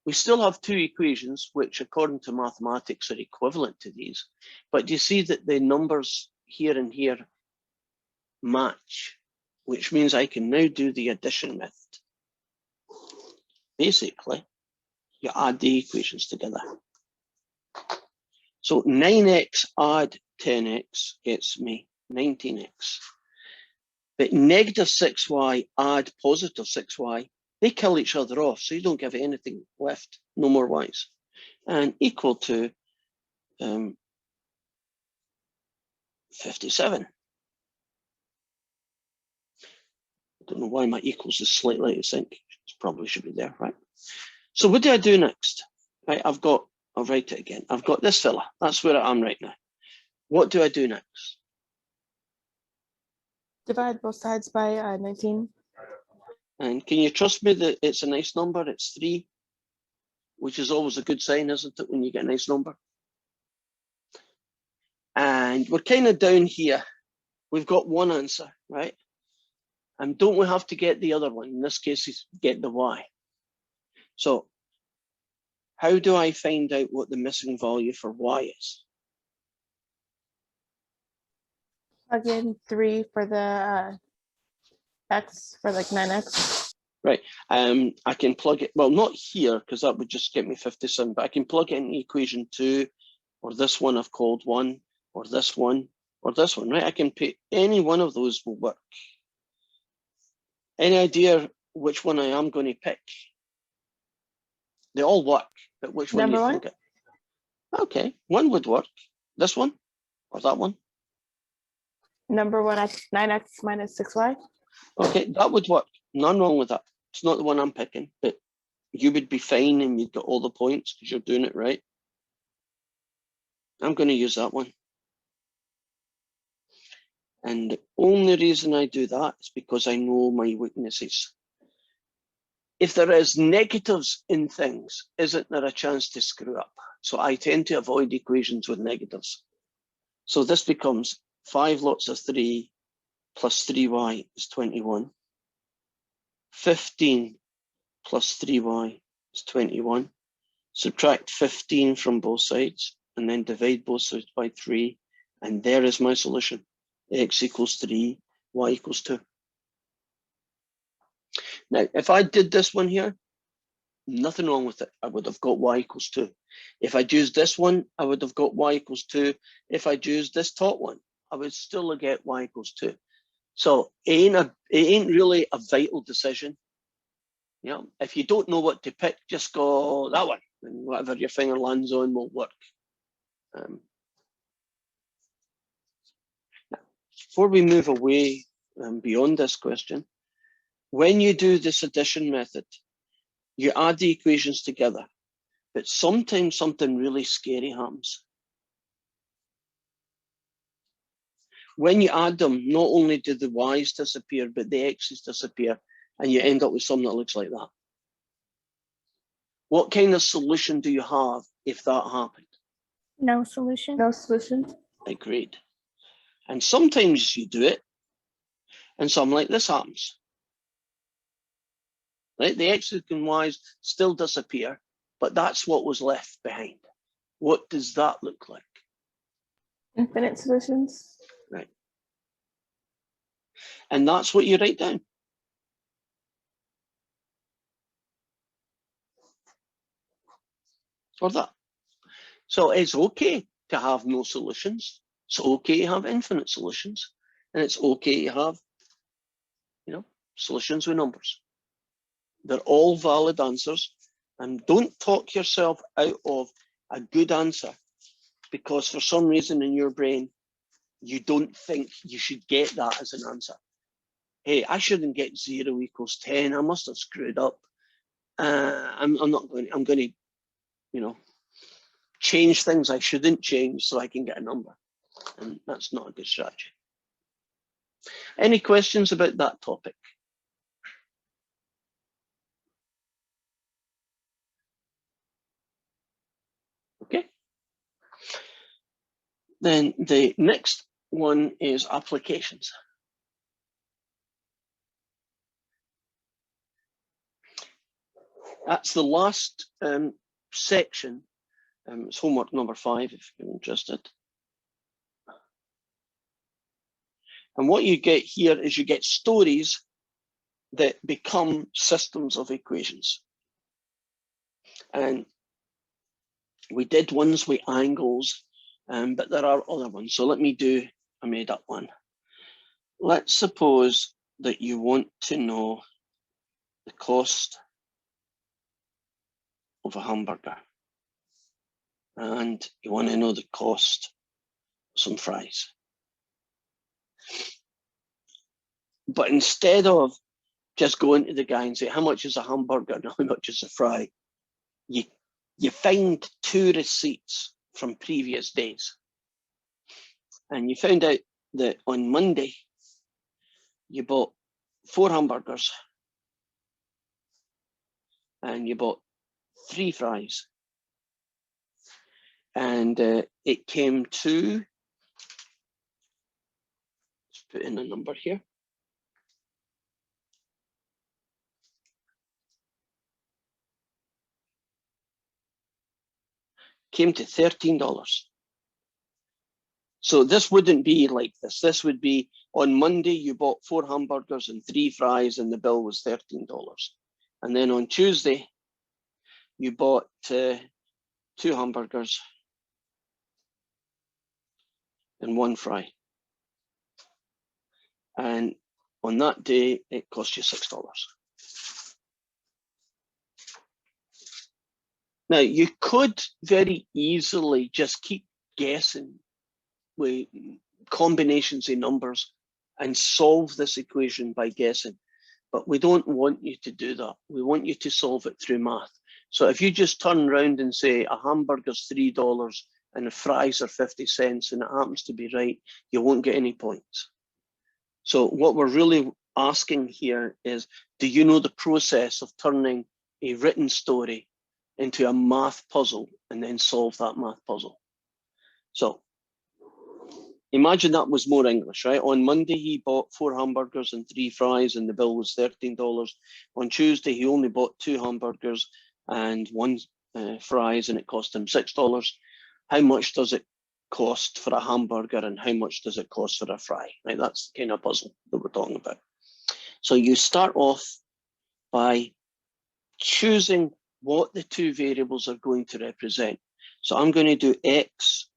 We still have two equations, which according to mathematics are equivalent to these, but do you see that the numbers here and here match, which means I can now do the addition method. Basically, you add the equations together. So 9x add 10x gets me 19x. But negative 6y add positive 6y, they kill each other off, so you don't give anything left, no more y's. And equal to 57. I don't know why my equals is slightly out of sync. It probably should be there, right? So what do I do next? Right, I'll write it again. I've got this fella. That's where I am right now. What do I do next? Divide both sides by 19. And can you trust me that it's a nice number? It's 3, which is always a good sign, isn't it, when you get a nice number? And we're kind of down here. We've got one answer, right? And don't we have to get the other one? In this case, is get the y. So how do I find out what the missing value for y is? Plug in 3 for the x, for like 9x. Right. I can plug it, well, not here, because that would just get me 57, but I can plug in equation 2, or this one I've called 1, or this one, or this one, right? I can pick any one of those will work. Any idea which one I am going to pick? They all work, but which one do you think? Okay, one would work. This one, or that one? Number 1, 9x minus 6y. Okay, that would work. None wrong with that. It's not the one I'm picking, but you would be fine and you'd get all the points because you're doing it right. I'm going to use that one. And the only reason I do that is because I know my weaknesses. if there is negatives in things, isn't there a chance to screw up? So I tend to avoid equations with negatives. So this becomes 5 lots of 3 plus 3y is 21. 15 plus 3y is 21. Subtract 15 from both sides and then divide both sides by 3. And there is my solution. X equals 3, y equals 2. Now, if I did this one here, nothing wrong with it. I would have got y equals 2. If I used this one, I would have got y equals 2. If I used this top one, I would still get y equals 2. So it ain't really a vital decision. You know, if you don't know what to pick, just go that one, and whatever your finger lands on will work. Now, before we move away beyond this question, when you do this addition method, you add the equations together, but sometimes something really scary happens. When you add them, not only do the y's disappear, but the x's disappear, and you end up with something that looks like that. What kind of solution do you have if that happened? No solution. No solution. Agreed. And sometimes you do it, and something like this happens. Right? The x's and y's still disappear, but that's what was left behind. What does that look like? Infinite solutions. Right. And that's what you write down. For that. So it's okay to have no solutions. It's okay to have infinite solutions. And it's okay to have, you know, solutions with numbers. They're all valid answers. And don't talk yourself out of a good answer because for some reason in your brain, you don't think you should get that as an answer. Hey, I shouldn't get 0 equals 10. I must have screwed up. I'm going to, you know, change things I shouldn't change so I can get a number. And that's not a good strategy. Any questions about that topic? Okay. Then the next one is applications. That's the last section. It's homework number 5 if you're interested. And what you get here is you get stories that become systems of equations. And we did ones with angles, but there are other ones. So let me do a made up one. Let's suppose that you want to know the cost of a hamburger. And you want to know the cost of some fries. But instead of just going to the guy and say, how much is a hamburger and how much is a fry? You find 2 receipts from previous days. And you found out that on Monday, you bought 4 hamburgers and you bought 3 fries. And it came to, let's put in a number here. Came to $13. So this wouldn't be like this. This would be on Monday, you bought 4 hamburgers and 3 fries and the bill was $13. And then on Tuesday, you bought 2 hamburgers and 1 fry. And on that day, it cost you $6. Now, you could very easily just keep guessing with combinations of numbers and solve this equation by guessing, but we don't want you to do that. We want you to solve it through math. So if you just turn around and say a hamburger's $3 and the fries are 50 cents and it happens to be right, you won't get any points. So what we're really asking here is, do you know the process of turning a written story into a math puzzle and then solve that math puzzle? So imagine that was more English, right? On Monday, he bought 4 hamburgers and 3 fries and the bill was $13. On Tuesday, he only bought 2 hamburgers and 1 fries and it cost him $6. How much does it cost for a hamburger and how much does it cost for a fry, right? That's the kind of puzzle that we're talking about. So you start off by choosing what the 2 variables are going to represent. So I'm going to do X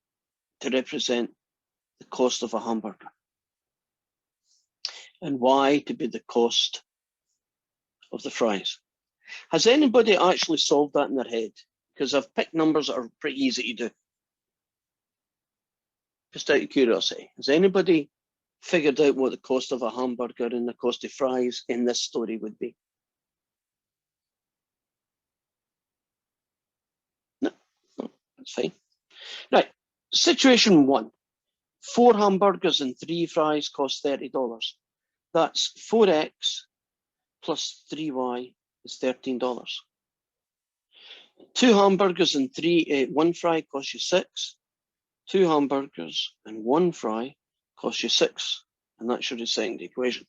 to represent the cost of a hamburger and Y to be the cost of the fries. Has anybody actually solved that in their head? Because I've picked numbers that are pretty easy to do. Just out of curiosity, has anybody figured out what the cost of a hamburger and the cost of fries in this story would be? No, that's fine. Right, situation 1. 4 hamburgers and 3 fries cost $30. That's 4x plus 3y is $13. 2 hamburgers and 1 fry cost you 6. 2 hamburgers and 1 fry cost you 6. And that's your second equation.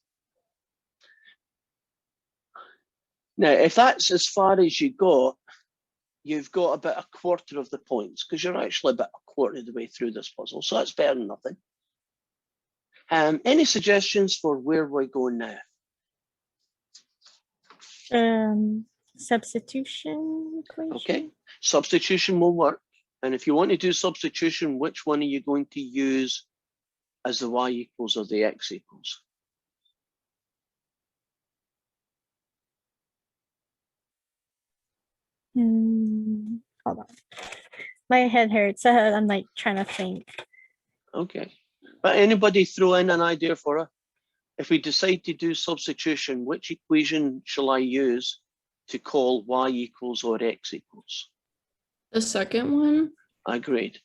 Now, if that's as far as you got, you've got about 1/4 of the points because you're actually about 1/4 of the way through this puzzle. So that's better than nothing. Any suggestions for where we're going now? Substitution equation. Okay, substitution will work. And if you want to do substitution, which one are you going to use as the y equals or the x equals? Hold on. My head hurts. I'm like trying to think. Okay. But anybody throw in an idea for it? If we decide to do substitution, which equation shall I use to call y equals or x equals? The second one? Agreed.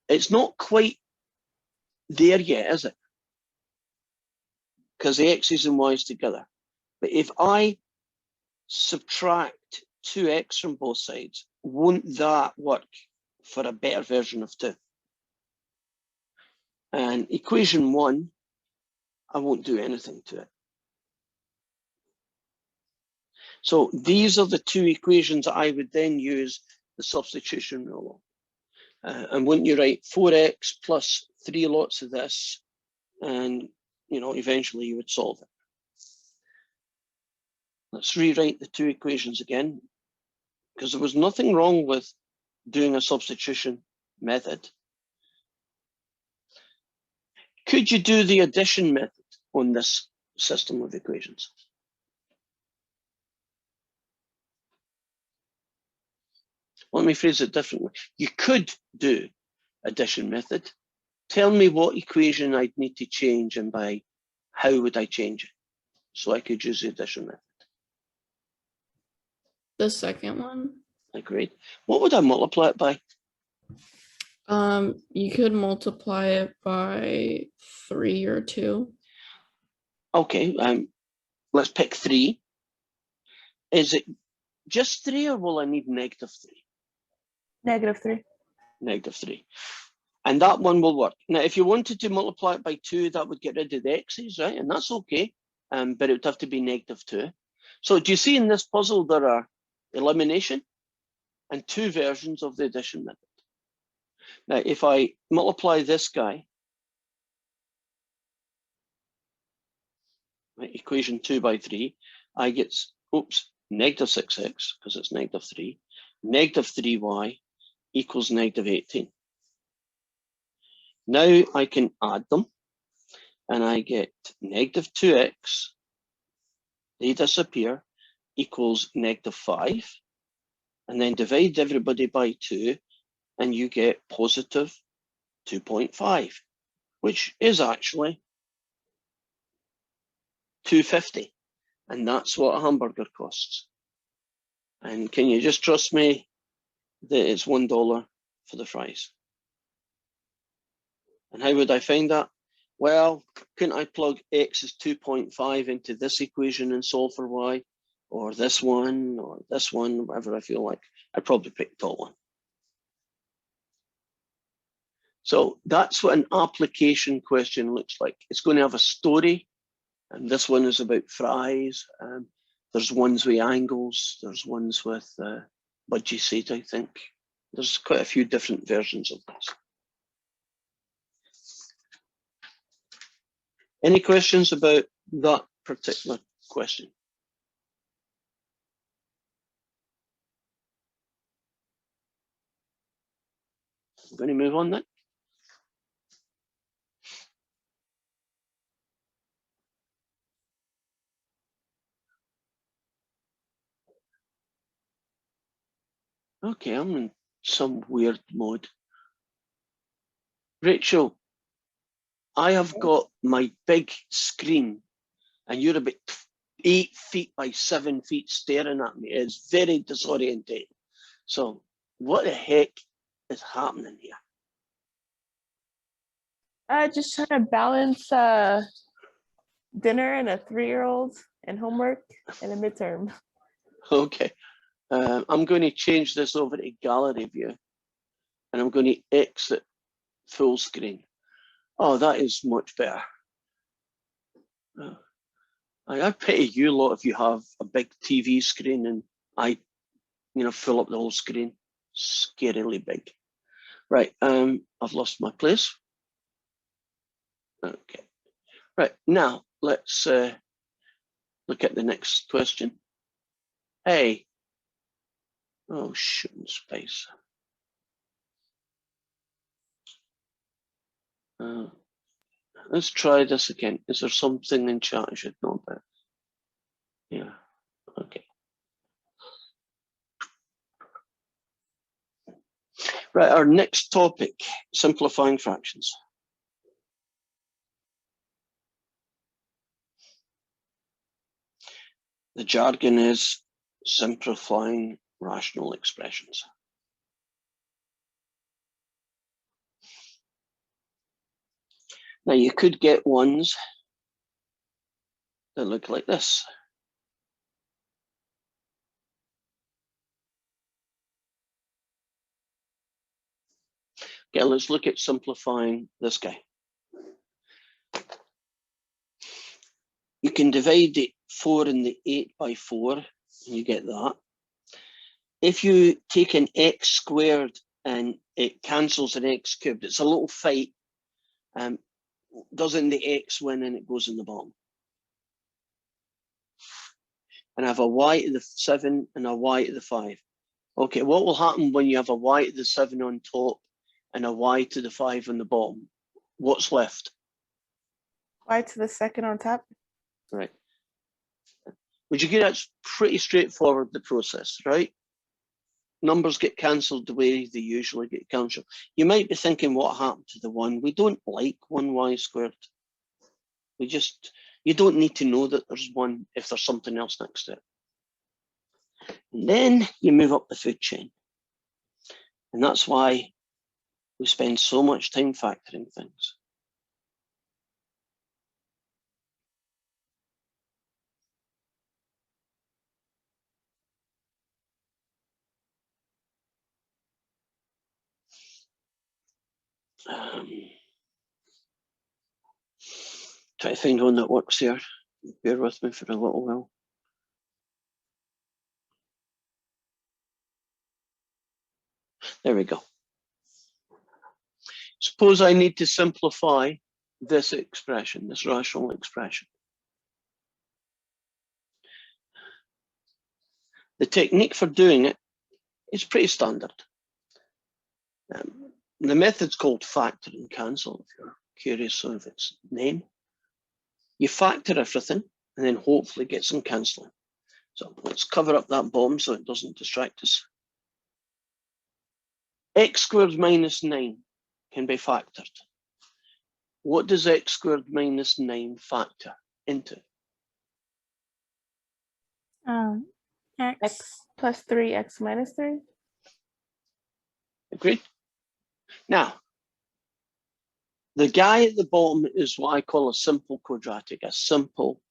It's not quite there yet, is it? Because the x's and y's together. But if I subtract 2x from both sides, won't that work for a better version of 2? And equation 1, I won't do anything to it. So these are the 2 equations that I would then use the substitution rule on. And wouldn't you write 4x plus 3 lots of this, and eventually you would solve it. Let's rewrite the 2 equations again, because there was nothing wrong with doing a substitution method. Could you do the addition method on this system of equations? Let me phrase it differently. You could do addition method. Tell me what equation I'd need to change and by how would I change it so I could use the addition method. The second one. Agreed. What would I multiply it by? You could multiply it by 3 or 2. Okay, let's pick 3. Is it just 3 or will I need -3? -3. -3. And that one will work. Now, if you wanted to multiply it by 2, that would get rid of the x's, right? And that's okay, but it would have to be -2. So do you see in this puzzle there are elimination and 2 versions of the addition method. Now, if I multiply this guy, right, equation 2 by 3, I get, -6x, because it's -3, -3y equals -18. Now I can add them, and I get -2x, they disappear, equals -5, and then divide everybody by 2, and you get positive 2.5, which is actually 2.50, and that's what a hamburger costs. And can you just trust me that it's $1 for the fries? And how would I find that? well, couldn't I plug x is 2.5 into this equation and solve for y? Or this one, whatever I feel like. I'd probably pick the top one. So that's what an application question looks like. It's going to have a story, and this one is about fries. There's ones with angles, there's ones with budgie seat, I think. There's quite a few different versions of this. Any questions about that particular question? I'm going to move on then. Okay, I'm in some weird mode. Rachel, I have got my big screen and you're about 8 feet by 7 feet staring at me. It's very disorientating. So what the heck is happening here? Just trying to balance dinner and a 3-year-old and homework and a midterm. Okay, I'm going to change this over to gallery view and I'm going to exit full screen. Oh, that is much better. I pity you lot if you have a big TV screen and I, fill up the whole screen. Scarily big. Right, I've lost my place. Okay, right, now let's look at the next question. Hey, oh, shooting space. Let's try this again. Is there something in chat I should know about? Yeah, okay. Right, our next topic, simplifying fractions. The jargon is simplifying rational expressions. Now you could get ones that look like this. Okay, let's look at simplifying this guy. You can divide the 4 and the 8 by 4, and you get that. If you take an x squared and it cancels an x cubed, it's a little fight. Doesn't the x win and it goes in the bottom? And I have a y to the 7 and a y to the 5. Okay, what will happen when you have a y to the 7 on top and a y to the 5 on the bottom? What's left? Y to the 2nd on top. Right. Would you get that's pretty straightforward, the process, right? Numbers get cancelled the way they usually get cancelled. You might be thinking, what happened to the 1? We don't like 1y squared. You don't need to know that there's 1 if there's something else next to it. And then you move up the food chain. And that's why we spend so much time factoring things. Try to find one that works here. Bear with me for a little while. There we go. Suppose I need to simplify this expression, this rational expression. The technique for doing it is pretty standard. The method's called factor and cancel, if you're curious of its name. You factor everything and then hopefully get some cancelling. So let's cover up that bottom so it doesn't distract us. X squared minus 9 can be factored. What does x squared minus 9 factor into? X plus 3, x minus 3. Agreed? Now, The guy at the bottom is what I call a simple quadratic, a simple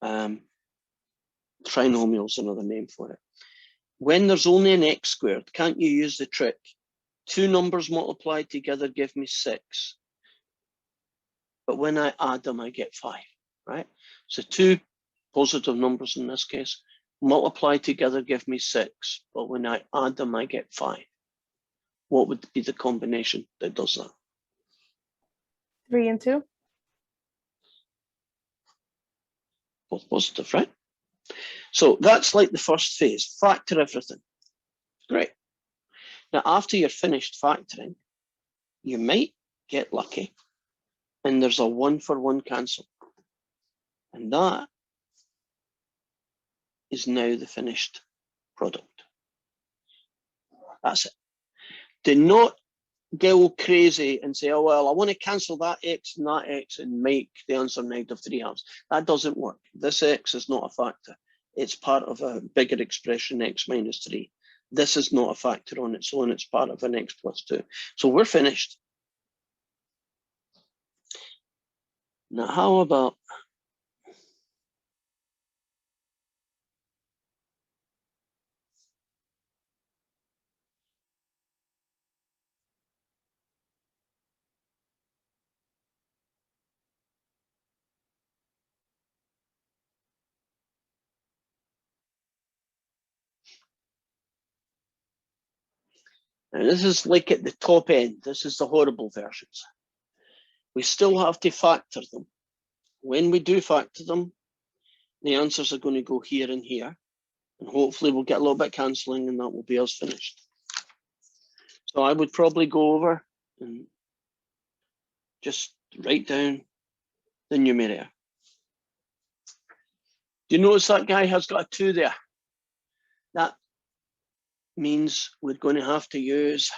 trinomial is another name for it. When there's only an x squared, can't you use the trick? Two numbers multiplied together give me 6. But when I add them, I get 5, right? So two positive numbers in this case, multiplied together give me 6. But when I add them, I get 5. What would be the combination that does that? 3 and 2. Both positive, right? So that's like the first phase, factor everything. Great. Now, after you're finished factoring, you might get lucky and there's a 1-for-1 cancel. And that is now the finished product. That's it. Do not go crazy and say, oh, well, I want to cancel that x and that x and make the answer -3/2. That doesn't work. This x is not a factor. It's part of a bigger expression, x minus 3. This is not a factor on its own. It's part of an x plus 2. So we're finished. Now, how about now, this is like at the top end. This is the horrible versions. We still have to factor them. When we do factor them, the answers are going to go here and here. And hopefully we'll get a little bit cancelling and that will be us finished. So I would probably go over and just write down the numerator. Do you notice that guy has got a 2 there? That means we're going to have to use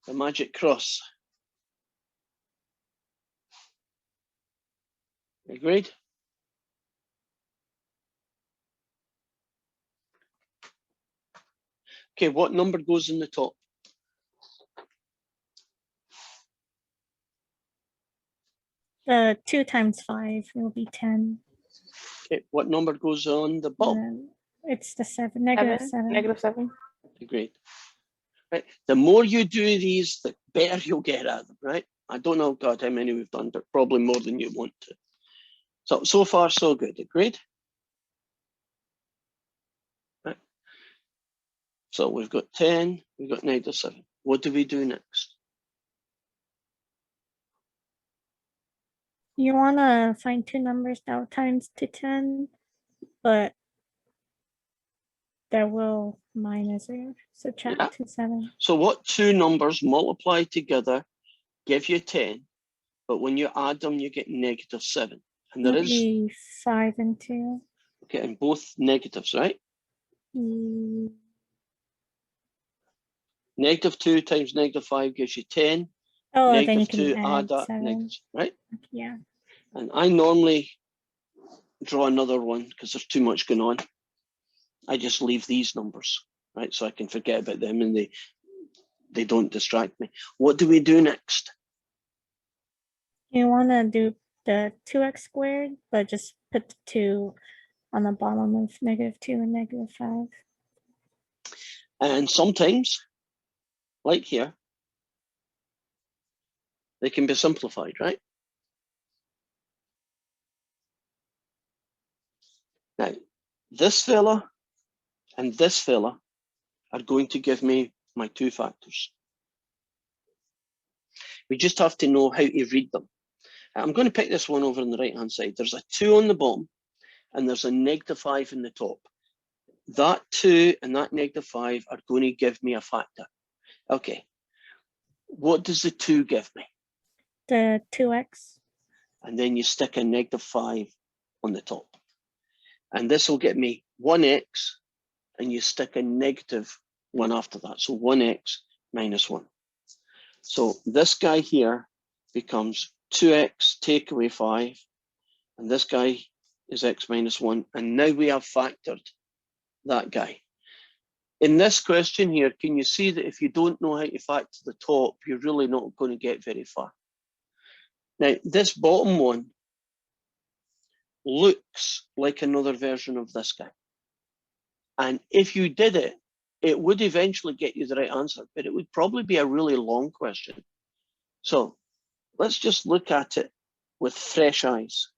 the magic cross. Agreed? Okay, what number goes in the top? The 2 times 5 will be 10. Okay, what number goes on the bottom? It's the 7, -7. -7. Agreed. Right. The more you do these, the better you'll get at them, right? I don't know, God, how many we've done, but probably more than you want to. So far, so good. Agreed? Right. So we've got 10, we've got -7. What do we do next? You want to find two numbers that will times to 10, but that will minus or subtract to 7. So what two numbers multiplied together give you 10, but when you add them, you get -7. And there is 5 and 2. okay, and both negatives, right? Mm. -2 times -5 gives you 10. Oh, then you -2 can add that 7. negatives, right? Yeah. And I normally draw another one because there's too much going on. I just leave these numbers, right? So I can forget about them and they don't distract me. What do we do next? You want to do the 2x squared, but just put the 2 on the bottom of -2 and -5. And sometimes, like here, they can be simplified, right? Now, this fella and this fella are going to give me my 2 factors. We just have to know how to read them. I'm going to pick this one over on the right-hand side. There's a 2 on the bottom and there's a -5 in the top. That 2 and that -5 are going to give me a factor. Okay, what does the 2 give me? The 2x. And then you stick a -5 on the top. And this will get me 1x, and you stick a -1 after that. So 1x minus 1. So this guy here becomes 2x take away 5, and this guy is x minus 1. And now we have factored that guy. in this question here, can you see that if you don't know how to factor the top, you're really not going to get very far? Now, this bottom one looks like another version of this guy. And if you did it, it would eventually get you the right answer, but it would probably be a really long question. So let's just look at it with fresh eyes.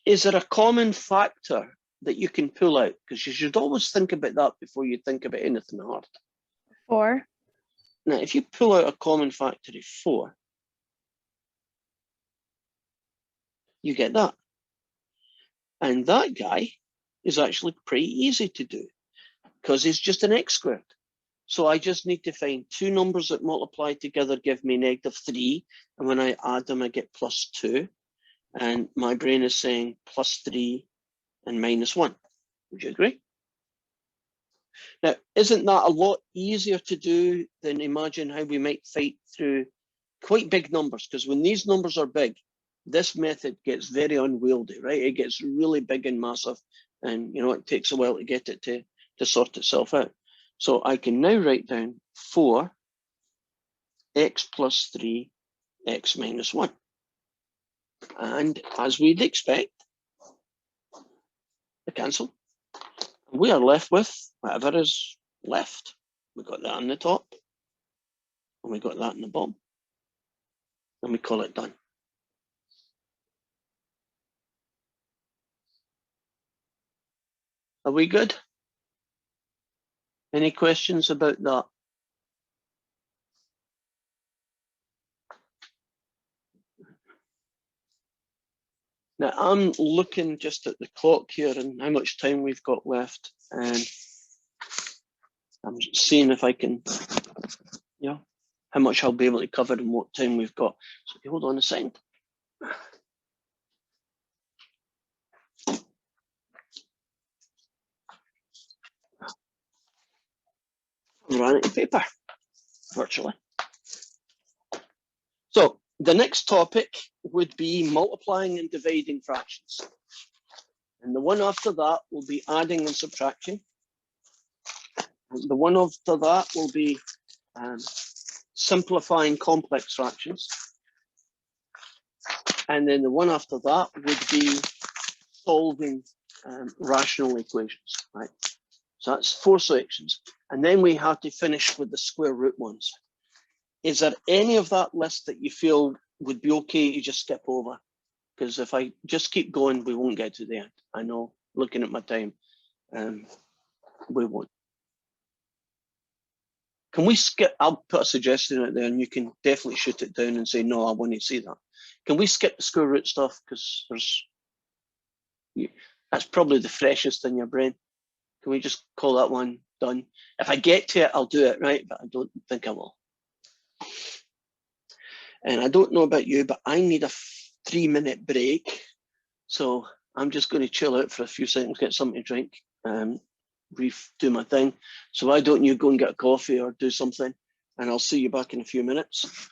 Is there a common factor that you can pull out? Because you should always think about that before you think about anything hard. 4. Now, if you pull out a common factor of 4, you get that. And that guy is actually pretty easy to do because it's just an x squared. So I just need to find two numbers that multiply together give me -3. And when I add them, I get +2. And my brain is saying +3 and -1. Would you agree? Now, isn't that a lot easier to do than imagine how we might fight through quite big numbers? Because when these numbers are big, this method gets very unwieldy, right? It gets really big and massive, and it takes a while to get it to sort itself out. So I can now write down 4 x plus 3 x minus 1. And as we'd expect, they cancel. We are left with whatever is left. We got that on the top, and we got that on the bottom, and we call it done. Are we good? Any questions about that? Now, I'm looking just at the clock here and how much time we've got left, and I'm seeing if I can, how much I'll be able to cover and what time we've got. So hold on a second. I'm running out of paper, virtually. So the next topic would be multiplying and dividing fractions. And the one after that will be adding and subtraction. And the one after that will be simplifying complex fractions. And then the one after that would be solving rational equations, right? So that's 4 sections. And then we have to finish with the square root ones. Is there any of that list that you feel would be okay to just skip over? Because if I just keep going, we won't get to the end. I know, looking at my time, we won't. Can we skip? I'll put a suggestion out there and you can definitely shoot it down and say, no, I want to see that. Can we skip the square root stuff? Because that's probably the freshest in your brain. Can we just call that one done? If I get to it, I'll do it, right? But I don't think I will. And I don't know about you, but I need a 3-minute break. So I'm just going to chill out for a few seconds, get something to drink, do my thing. So why don't you go and get a coffee or do something, and I'll see you back in a few minutes.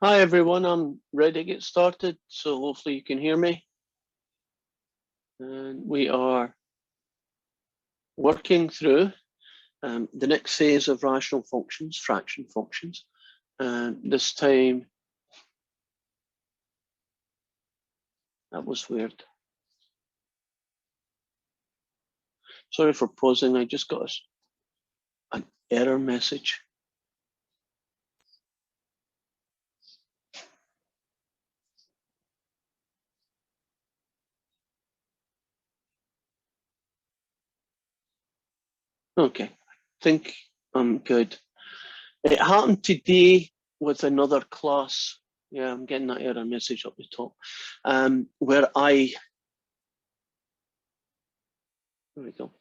Hi everyone, I'm ready to get started, so hopefully you can hear me. And we are working through the next phase of rational functions, fraction functions. And this time, that was weird. Sorry for pausing, I just got an error message. Okay, I think I'm good. It happened today with another class. Yeah, I'm getting that error message up the top, where there we go,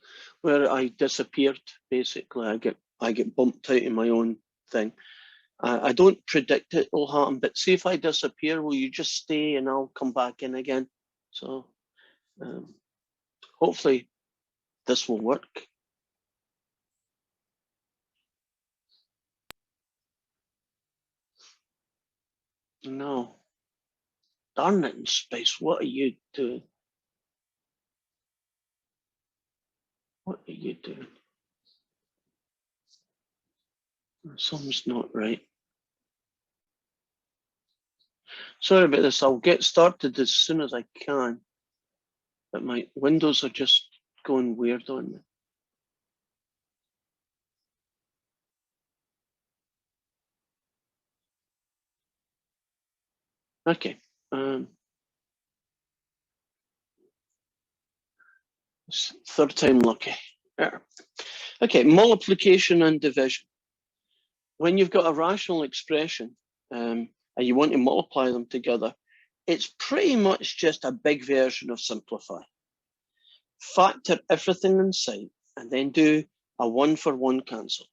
where I disappeared. Basically, I get bumped out in my own thing. I don't predict it will happen, but see if I disappear, will you just stay and I'll come back in again? So hopefully this will work. No. Darn it, in space, what are you doing? What are you doing? Something's not right. Sorry about this, I'll get started as soon as I can, but my windows are just going weird on me. Okay. Third time lucky. Okay, multiplication and division. When you've got a rational expression and you want to multiply them together, it's pretty much just a big version of simplify. Factor everything in sight and then do a 1-for-1 cancel.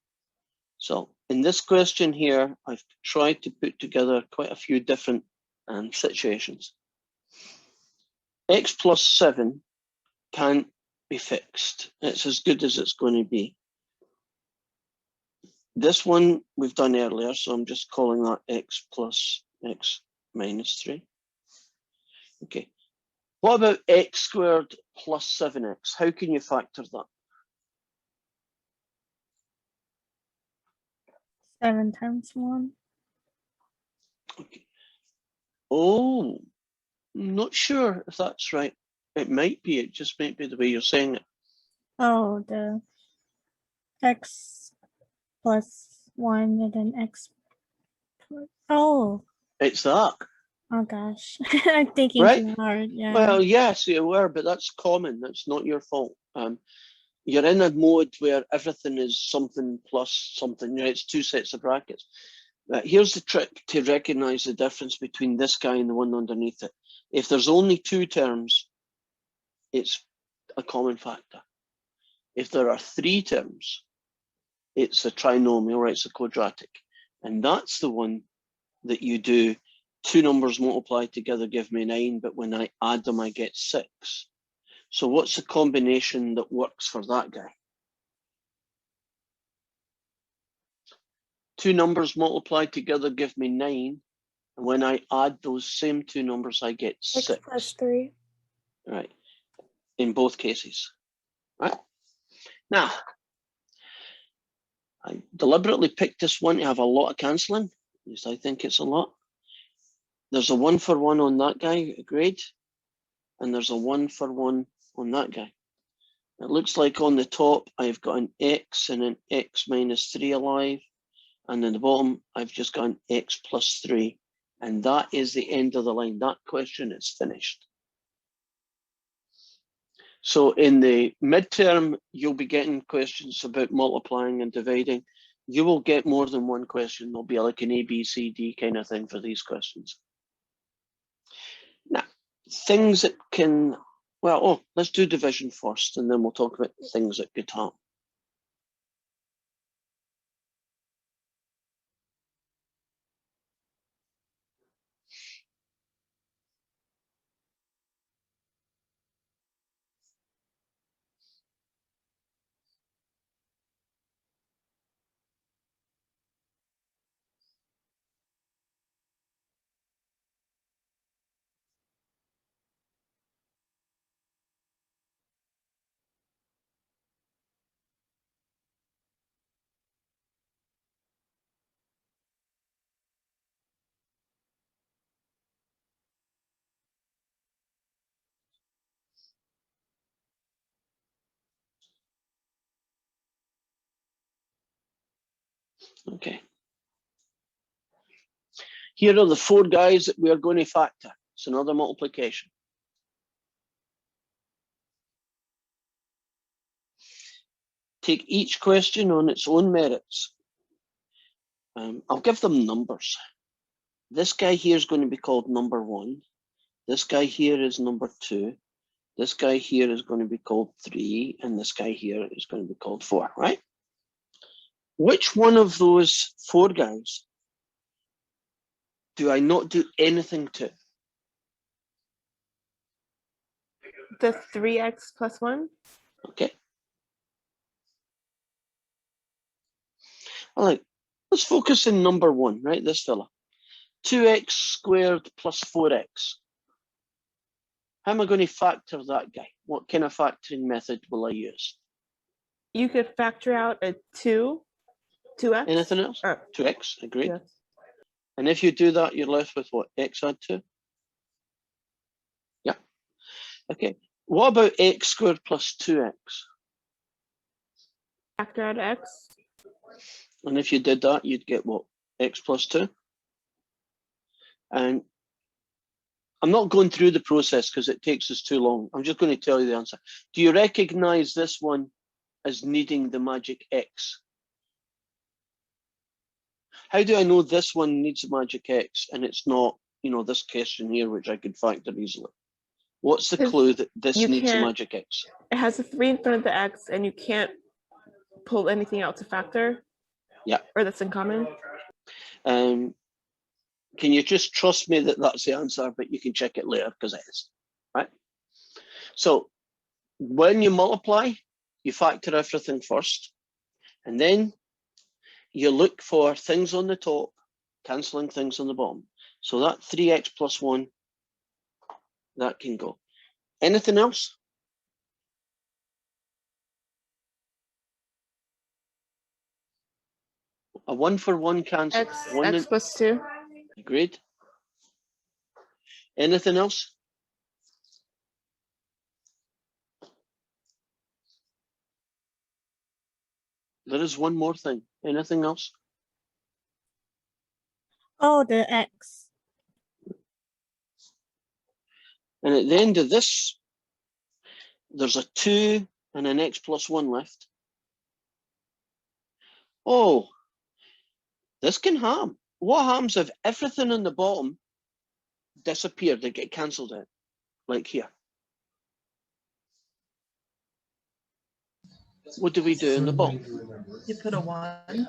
So in this question here, I've tried to put together quite a few different situations. X plus 7 can't be fixed. It's as good as it's going to be. This one we've done earlier, so I'm just calling that x plus x minus 3. Okay. What about x squared plus 7x? How can you factor that? 7 times 1. Okay. Oh, not sure if that's right. It might be. It just might be the way you're saying it. Oh, the x plus 1 and then x. Oh. It's that. Oh gosh, I'm thinking right? too hard. Yeah. Well, yes, you were, but that's common. That's not your fault. You're in a mode where everything is something plus something. You know, it's two sets of brackets. Here's the trick to recognize the difference between this guy and the one underneath it. If there's only two terms, it's a common factor. If there are three terms, it's a trinomial, right? It's a quadratic. And that's the one that you do. Two numbers multiplied together give me 9, but when I add them, I get 6. So what's the combination that works for that guy? Two numbers multiplied together give me 9. And when I add those same two numbers, I get 6. X plus 3. Right. In both cases. Right. Now, I deliberately picked this one to have a lot of cancelling. At least I think it's a lot. There's a 1-for-1 on that guy, agreed. And there's a 1-for-1 on that guy. It looks like on the top, I've got an x and an x minus 3 alive. And in the bottom, I've just got an x plus 3. And that is the end of the line. That question is finished. So in the midterm, you'll be getting questions about multiplying and dividing. You will get more than one question. There'll be like an A, B, C, D kind of thing for these questions. Now, things that can, well, let's do division first, and then we'll talk about things that could happen. Okay. Here are the 4 guys that we are going to factor. It's another multiplication. Take each question on its own merits. I'll give them numbers. This guy here is going to be called number 1. This guy here is number 2. This guy here is going to be called 3. And this guy here is going to be called 4, right? Which one of those 4 guys do I not do anything to? The 3x plus 1. Okay. All right. Let's focus on number 1, right? This fella. 2x squared plus 4x. How am I going to factor that guy? What kind of factoring method will I use? You could factor out a 2, 2x. Anything else? 2x, agreed. Yes. And if you do that, you're left with what? X add 2? Yeah. Okay. What about x squared plus 2x? Factor out x. And if you did that, you'd get what? X plus 2? And I'm not going through the process because it takes us too long. I'm just going to tell you the answer. Do you recognize this one as needing the magic X? How do I know this one needs a magic X and it's not, this question here, which I could factor easily? What's the clue that this needs a magic X? It has a 3 in front of the x and you can't pull anything out to factor. Yeah. Or that's in common. Can you just trust me that that's the answer, but you can check it later because it is, right? So when you multiply, you factor everything first, and then you look for things on the top, cancelling things on the bottom. So that 3x plus 1, that can go. Anything else? A 1-for-1 cancel. X plus 2. Agreed. Anything else? There is one more thing. Anything else? Oh, the X. And at the end of this, there's a 2 and an x plus 1 left. Oh, this can harm. What happens if everything on the bottom disappeared? They get cancelled out, like here. What do we do in the bottom? You put a 1.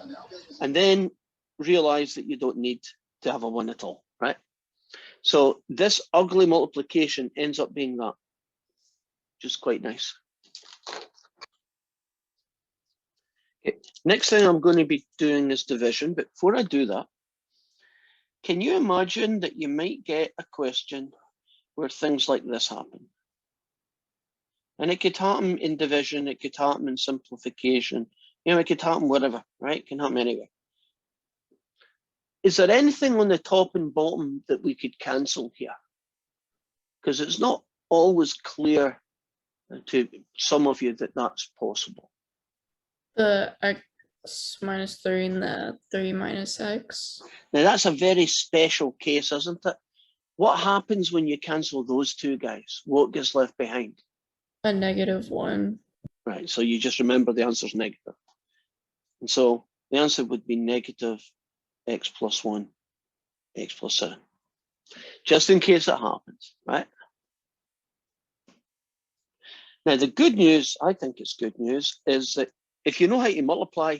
And then realize that you don't need to have a 1 at all, right? So this ugly multiplication ends up being that. Just quite nice. Okay. Next thing I'm going to be doing is division, but before I do that, can you imagine that you might get a question where things like this happen? And it could happen in division, it could happen in simplification, it could happen wherever, right? It can happen anywhere. Is there anything on the top and bottom that we could cancel here? Because it's not always clear to some of you that that's possible. The x minus 3 and the 3 minus x. Now that's a very special case, isn't it? What happens when you cancel those 2 guys? What gets left behind? A -1. Right, so you just remember the answer is negative. And so the answer would be negative x plus 1, x plus 7. Just in case it happens, right? Now, the good news, I think it's good news, is that if you know how to multiply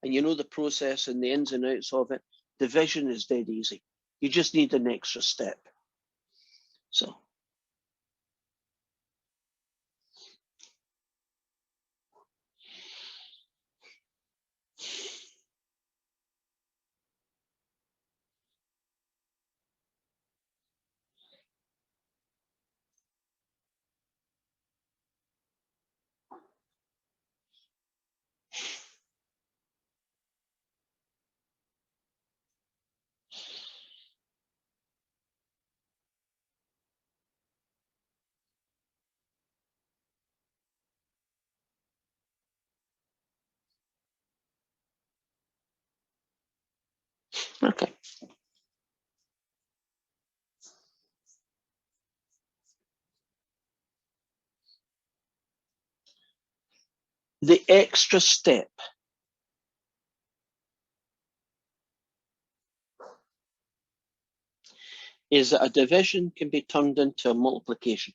and you know the process and the ins and outs of it, division is dead easy. You just need an extra step. So. the extra step is that a division can be turned into a multiplication.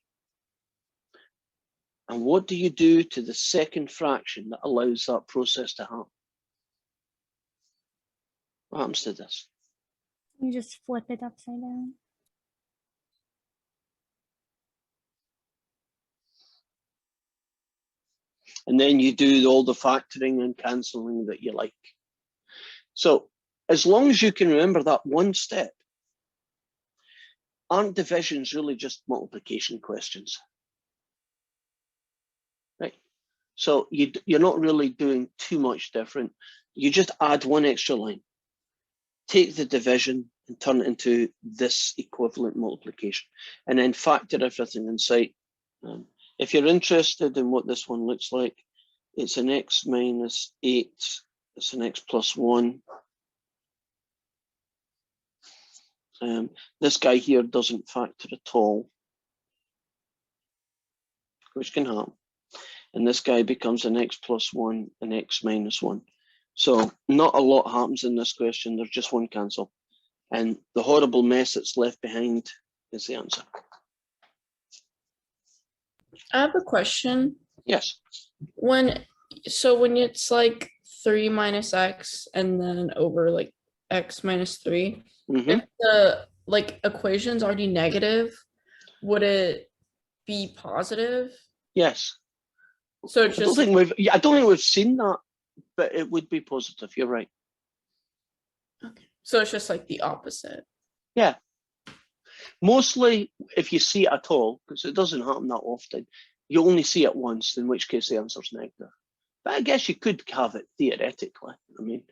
And what do you do to the second fraction that allows that process to happen? What happens to this? You just flip it upside down. And then you do all the factoring and cancelling that you like. So as long as you can remember that one step, aren't divisions really just multiplication questions? Right? So you're not really doing too much different. You just add one extra line. Take the division and turn it into this equivalent multiplication, and then factor everything in sight. If you're interested in what this one looks like, it's an x minus 8, it's an x plus 1. This guy here doesn't factor at all, which can happen. And this guy becomes an x plus 1 and x minus 1. So not a lot happens in this question. There's just one cancel. And the horrible mess that's left behind is the answer. I have a question. Yes. When it's like 3 minus x and then over like x minus 3, if the like equation's already negative, would it be positive? Yes. So it's I don't think we've seen that, but it would be positive. You're right. Okay. So it's just like the opposite. Yeah. Mostly, if you see it at all, because it doesn't happen that often, you only see it once, in which case the answer's negative. But I guess you could have it theoretically. I mean,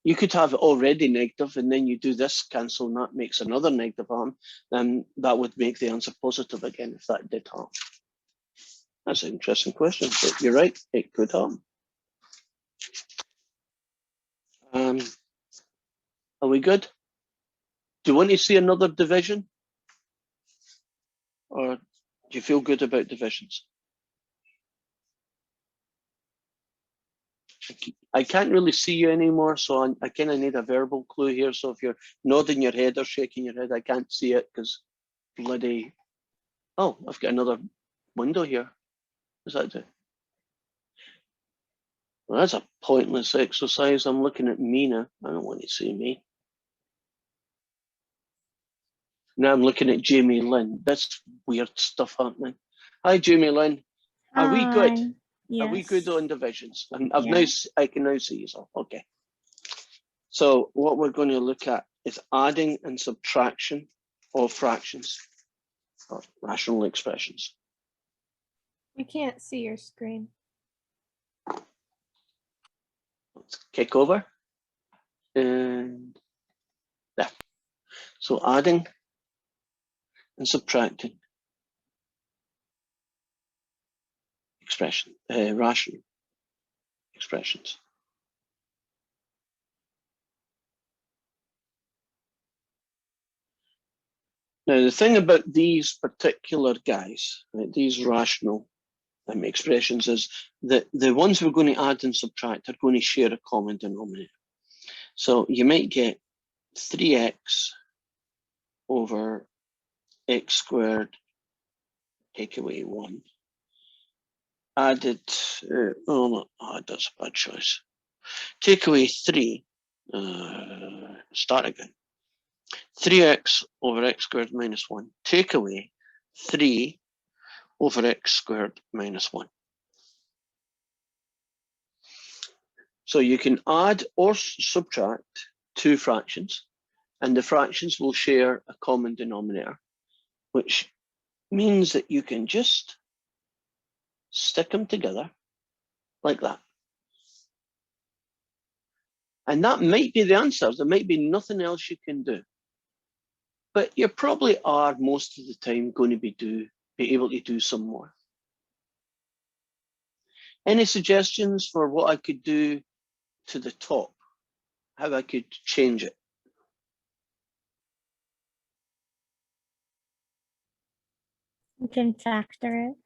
you could have it already negative, and then you do this cancel, and that makes another negative arm, then that would make the answer positive again if that did happen. That's an interesting question, but you're right, it could happen. Are we good? Do you want to see another division? Or do you feel good about divisions? I can't really see you anymore, so I kind of need a verbal clue here. So if you're nodding your head or shaking your head, I can't see it because bloody... Oh, I've got another window here. What's that do? Well, that's a pointless exercise. I'm looking at me now. I don't want to see me. Now I'm looking at Jamie Lynn. That's weird stuff happening. Hi, Jamie Lynn. Are we good? Yes. Are we good on divisions? And Yeah. I can now see yourself. Okay. So what we're going to look at is adding and subtraction of fractions or rational expressions. We can't see your screen. Let's kick over. And there. So adding and subtracting rational expressions. Now, the thing about these particular guys, right, these rational expressions, is that the ones we're going to add and subtract are going to share a common denominator. So you might get 3x over x squared, take away 1. Added, that's a bad choice. Take away 3, start again. 3x over x squared minus 1. Take away 3 over x squared minus 1. So you can add or subtract two fractions, and the fractions will share a common denominator, which means that you can just stick them together like that. And that might be the answer. There might be nothing else you can do. But you probably are most of the time going to be able to do some more. Any suggestions for what I could do to the top? How I could change it? You can factor it.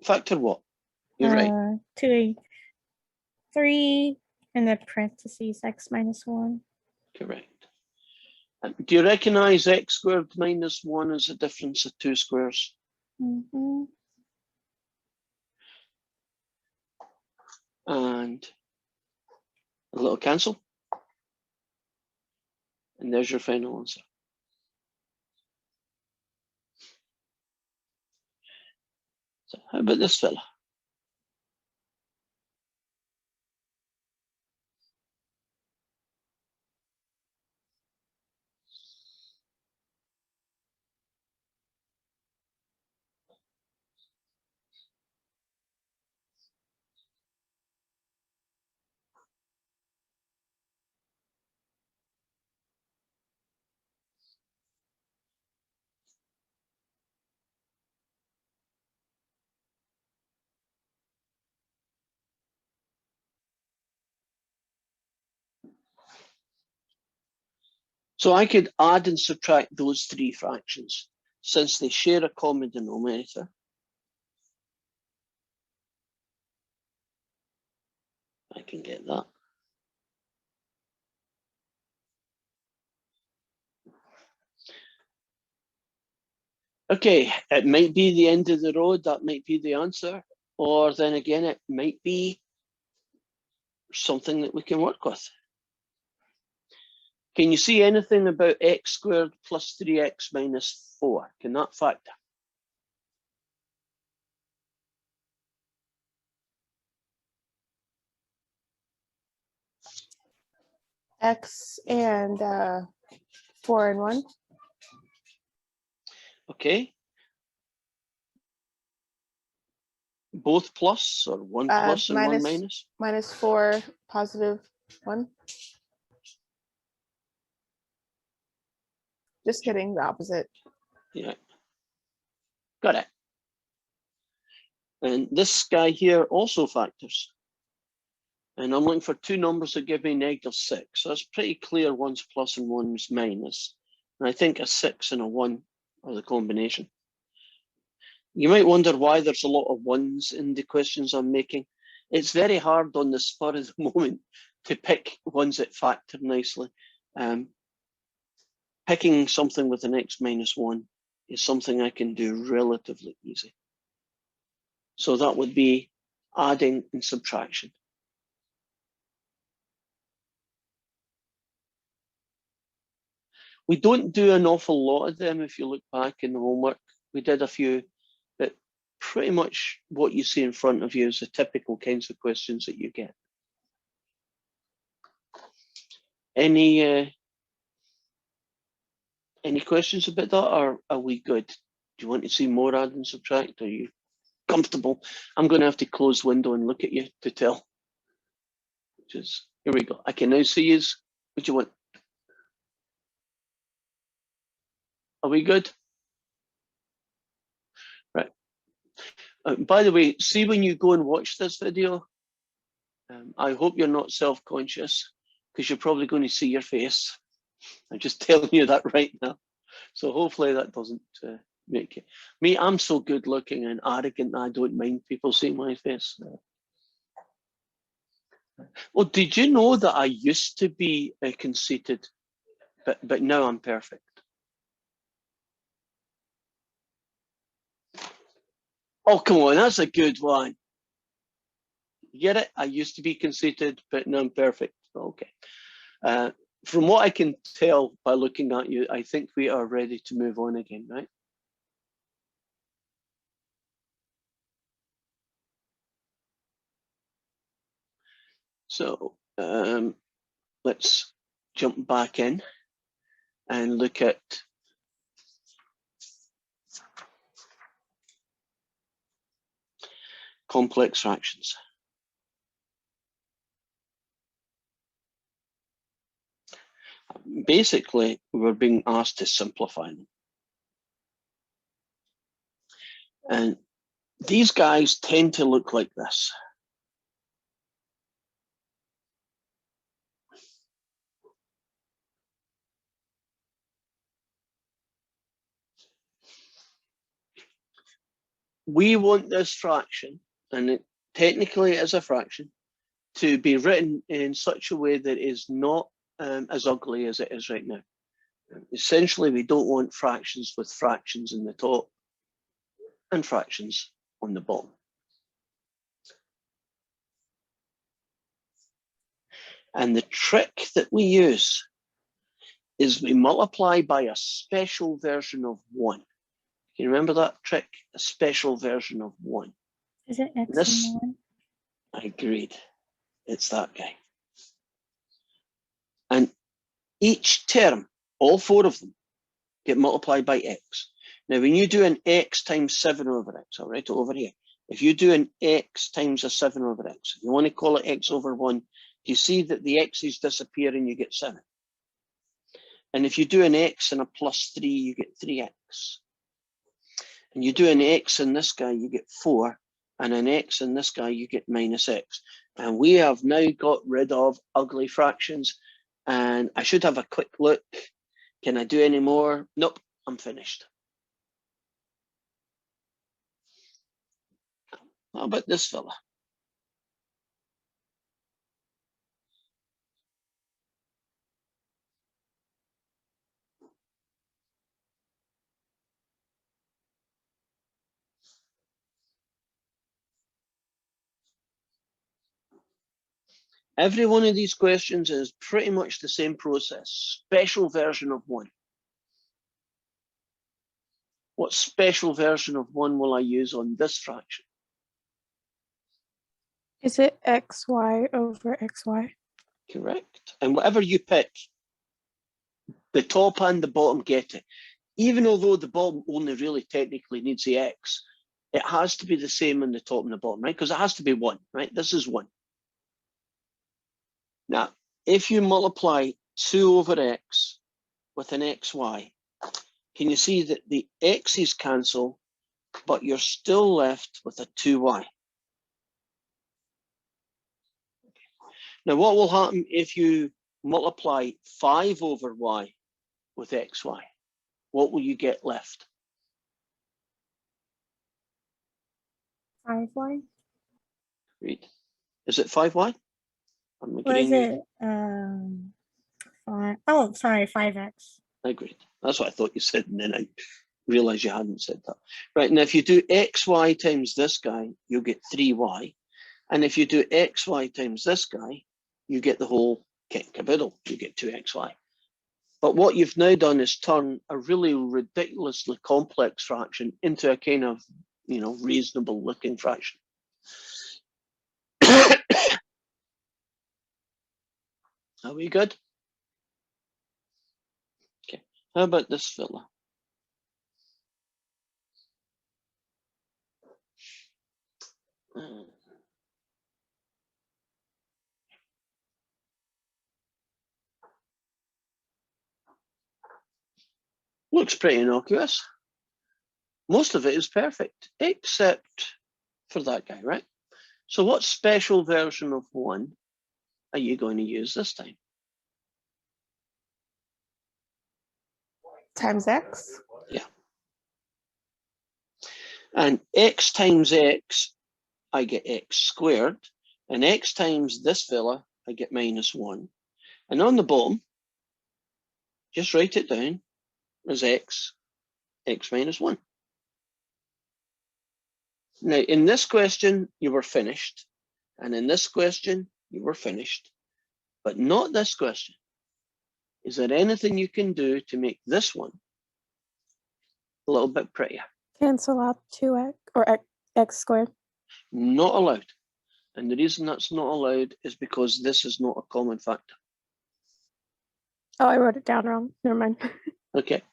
Factor what? You're right. 283 in the parentheses x minus 1. Correct. Do you recognize x squared minus 1 as a difference of two squares? Mm-hmm. And a little cancel. And there's your final answer. So how about this fella? So I could add and subtract those three fractions since they share a common denominator. I can get that. Okay, it might be the end of the road, that might be the answer, or then again, it might be something that we can work with. Can you see anything about x squared plus 3x minus 4? Can that factor? X and 4 and 1. Okay. Both plus or one plus and one minus? Minus 4, positive 1. Just kidding, the opposite. Yeah. Got it. And this guy here also factors. And I'm looking for two numbers that give me -6. So it's pretty clear one's plus and one's minus. And I think a 6 and a 1 are the combination. You might wonder why there's a lot of ones in the questions I'm making. It's very hard on the spur of the moment to pick ones that factor nicely. Picking something with an x minus 1 is something I can do relatively easy. So that would be adding and subtraction. We don't do an awful lot of them if you look back in the homework. We did a few, but pretty much what you see in front of you is the typical kinds of questions that you get. Any questions about that, or are we good? Do you want to see more add and subtract? Are you comfortable? I'm going to have to close the window and look at you to tell. Which is, here we go. I can now see you. What do you want? Are we good? Right. By the way, see when you go and watch this video, I hope you're not self-conscious because you're probably going to see your face. I'm just telling you that right now. So hopefully that doesn't make it. Me, I'm so good looking and arrogant I don't mind people seeing my face. Well, did you know that I used to be conceited, but now I'm perfect? Oh, come on, that's a good one. You get it? I used to be conceited, but now I'm perfect. Okay. From what I can tell by looking at you, I think we are ready to move on again, right? So let's jump back in and look at complex fractions. Basically, we're being asked to simplify them. And these guys tend to look like this. We want this fraction, and technically as a fraction, to be written in such a way that is not as ugly as it is right now. Essentially, we don't want fractions with fractions in the top and fractions on the bottom. And the trick that we use is we multiply by a special version of 1. Can you remember that trick? A special version of 1. Is it x This, and 1? I agreed. It's that guy. And each term, all 4 of them, get multiplied by x. Now, when you do an x times 7 over x, I'll write it over here. If you do an x times a 7 over x, if you want to call it x over 1, you see that the x's disappear and you get 7. And if you do an x and a plus 3, you get 3x. And you do an x in this guy, you get 4. And an x in this guy, you get minus x. And we have now got rid of ugly fractions. And I should have a quick look. Can I do any more? Nope, I'm finished. How about this fella? Every one of these questions is pretty much the same process, special version of 1. What special version of 1 will I use on this fraction? Is it xy over xy? Correct. And whatever you pick, the top and the bottom get it. Even although the bottom only really technically needs the x, it has to be the same on the top and the bottom, right? Because it has to be 1, right? This is 1. Now, if you multiply 2 over x with an xy, can you see that the x's cancel, but you're still left with a 2y? Now, what will happen if you multiply 5 over y with xy? What will you get left? 5y? Read. Is it 5y? I'm Or is agreeing. it 5? Oh, sorry, 5x. Agreed. That's what I thought you said, and then I realized you hadn't said that. Right, now if you do xy times this guy, you'll get 3y. And if you do xy times this guy, you get the whole kit and caboodle. You get 2xy. But what you've now done is turn a really ridiculously complex fraction into a kind of, reasonable looking fraction. Are we good? Okay, how about this fella? Looks pretty innocuous. Most of it is perfect, except for that guy, right? So what special version of 1 are you going to use this time? Times x? Yeah. And x times x, I get x squared. And x times this fella, I get minus 1. And on the bottom, just write it down as x minus 1. Now, in this question, you were finished. And in this question, you were finished. But not this question. Is there anything you can do to make this one a little bit prettier? Cancel out 2x or x squared. Not allowed. And the reason that's not allowed is because this is not a common factor. Oh, I wrote it down wrong. Never mind. Okay.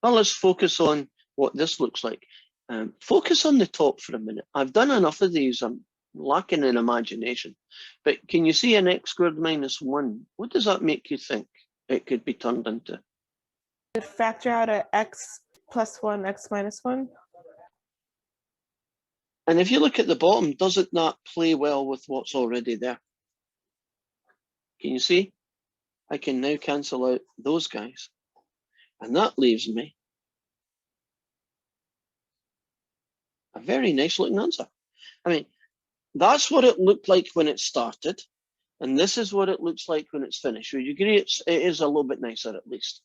Well, let's focus on what this looks like. Focus on the top for a minute. I've done enough of these. I'm lacking in imagination. But can you see an x squared minus 1? What does that make you think it could be turned into? Factor out a x plus 1, x minus 1. And if you look at the bottom, doesn't that play well with what's already there? Can you see? I can now cancel out those guys. And that leaves me a very nice looking answer. I mean, that's what it looked like when it started. And this is what it looks like when it's finished. Would you agree it is a little bit nicer at least?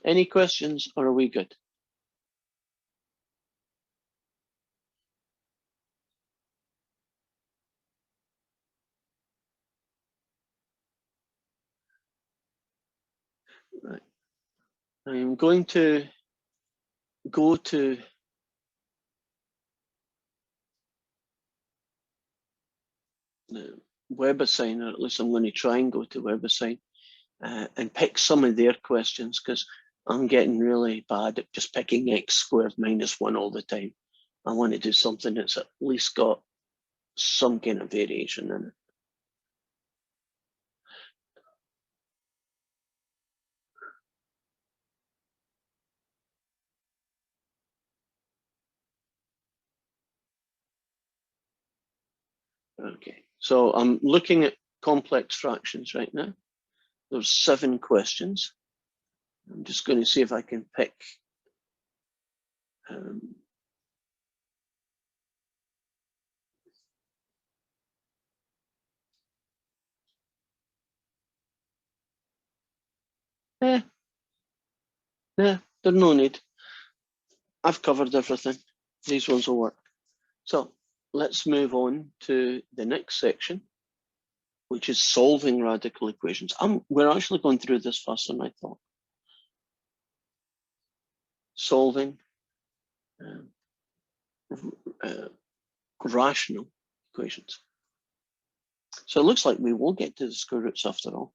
Any questions, or are we good? Right. I'm going to go to the WebAssign, or at least I'm going to try and go to WebAssign and pick some of their questions, because I'm getting really bad at just picking x squared minus 1 all the time. I want to do something that's at least got some kind of variation in it. Okay, so I'm looking at complex fractions right now. There's 7 questions. I'm just going to see if I can pick there's no need. I've covered everything. These ones will work. So let's move on to the next section, which is solving radical equations. We're actually going through this faster than I thought. Solving rational equations. So it looks like we will get to the square roots after all.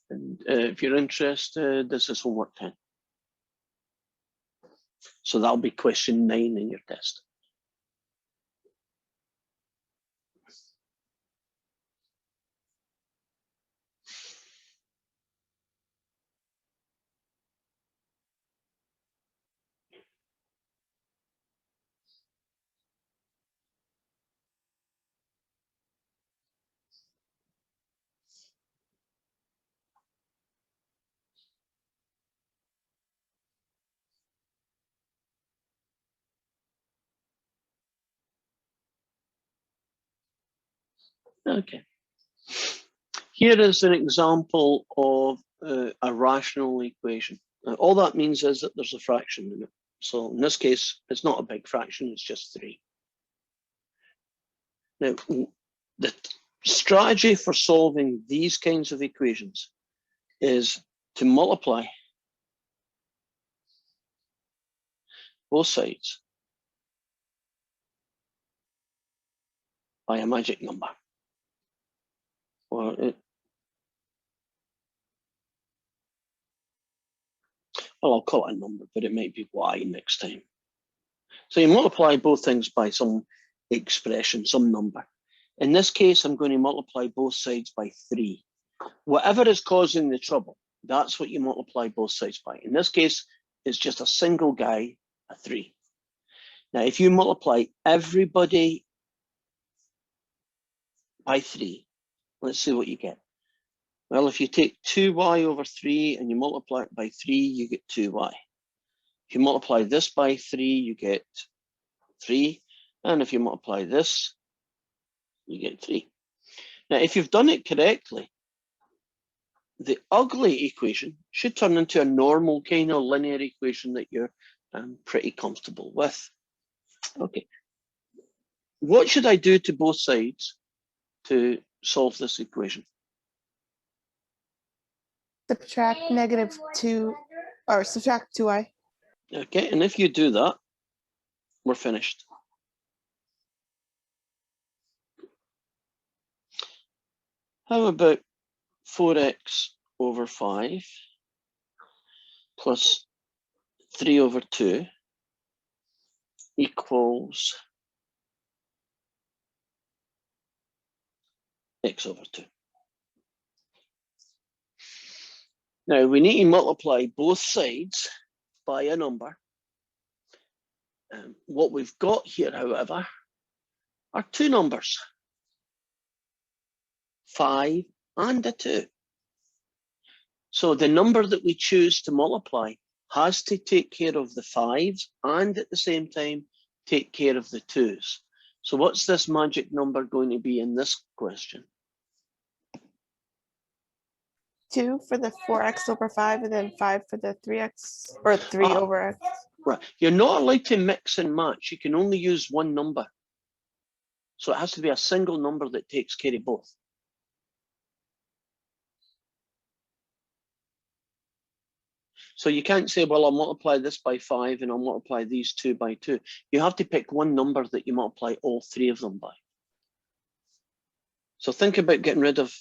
And if you're interested, this is homework 10. So that'll be question 9 in your test. Okay. Here is an example of a rational equation. All that means is that there's a fraction in it. So in this case, it's not a big fraction, it's just 3. Now, the strategy for solving these kinds of equations is to multiply both sides by a magic number. Well, I'll call it a number, but it might be y next time. So you multiply both things by some expression, some number. In this case, I'm going to multiply both sides by 3. Whatever is causing the trouble, that's what you multiply both sides by. In this case, it's just a single guy, a 3. Now, if you multiply everybody by 3, let's see what you get. Well, if you take 2y over 3 and you multiply it by 3, you get 2y. If you multiply this by 3, you get 3. And if you multiply this, you get 3. Now, if you've done it correctly, the ugly equation should turn into a normal kind of linear equation that you're pretty comfortable with. Okay. What should I do to both sides to solve this equation? Subtract -2, or subtract 2y. Okay, and if you do that, we're finished. How about 4x over 5 plus 3 over 2 equals x over 2. Now we need to multiply both sides by a number. What we've got here, however, are two numbers, 5 and a 2. So the number that we choose to multiply has to take care of the 5s and at the same time take care of the 2s. So what's this magic number going to be in this question? 2 for the 4x over 5 and then 5 for the 3x or 3 over x. Right. You're not allowed to mix and match. You can only use one number. So it has to be a single number that takes care of both. So you can't say, well, I'll multiply this by 5 and I'll multiply these 2 by 2. You have to pick one number that you multiply all 3 of them by. So think about getting rid of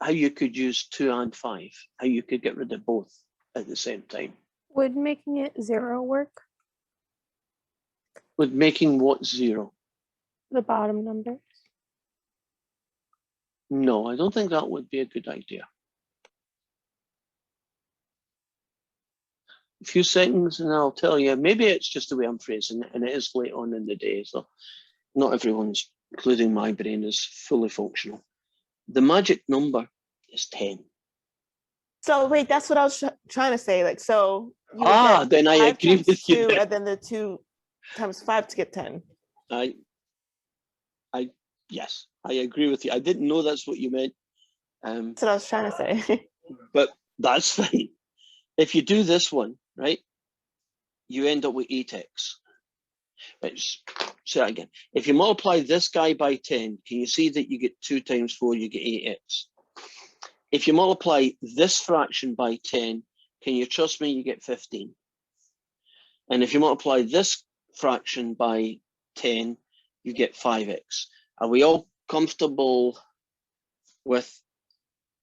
how you could use 2 and 5, how you could get rid of both at the same time. Would making it 0 work? With making what 0? The bottom number. No, I don't think that would be a good idea. A few seconds and I'll tell you. Maybe it's just the way I'm phrasing it, and it is late on in the day, so not everyone's, including my brain, is fully functional. The magic number is 10. So wait, that's what I was trying to say. Like, so you would get then I 5 agree times with you 2 there. and then the 2 times 5 to get 10. Yes, I agree with you. I didn't know that's what you meant. That's what I was trying to say. But that's fine. If you do this one, right, you end up with 8x. Right, say that again. If you multiply this guy by 10, can you see that you get 2 times 4, you get 8x? If you multiply this fraction by 10, can you trust me, you get 15? And if you multiply this fraction by 10, you get 5x. Are we all comfortable with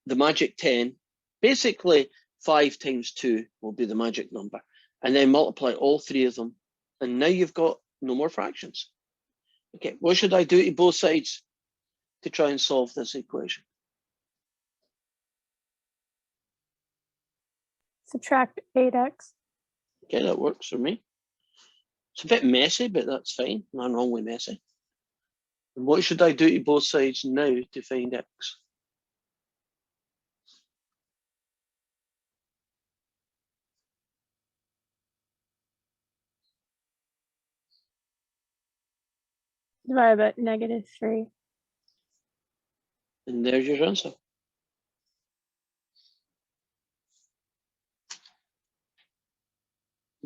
the magic 10? Basically, 5 times 2 will be the magic number. And then multiply all 3 of them. And now you've got no more fractions. Okay, what should I do to both sides to try and solve this equation? Subtract 8x. Okay, that works for me. It's a bit messy, but that's fine. Nothing wrong with messy. And what should I do to both sides now to find x? Divided by -3. And there's your answer.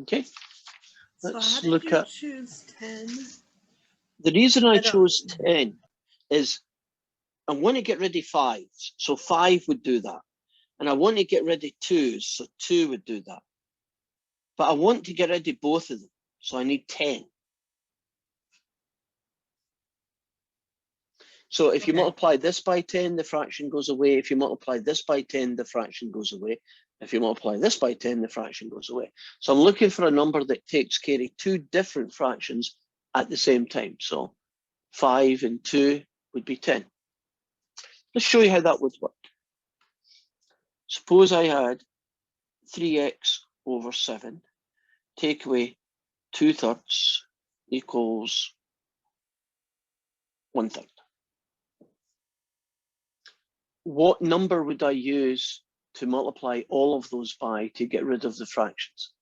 Okay, let's look at. Choose 10. The reason I chose 10 is I want to get rid of 5s, so 5 would do that. And I want to get rid of 2s, so 2 would do that. But I want to get rid of both of them, so I need 10. So if you multiply this by 10, the fraction goes away. If you multiply this by 10, the fraction goes away. If you multiply this by 10, the fraction goes away. So I'm looking for a number that takes care of 2 different fractions at the same time. So 5 and 2 would be 10. Let's show you how that would work. Suppose I had 3x over 7, take away 2/3 equals 1/3. What number would I use to multiply all of those by to get rid of the fractions?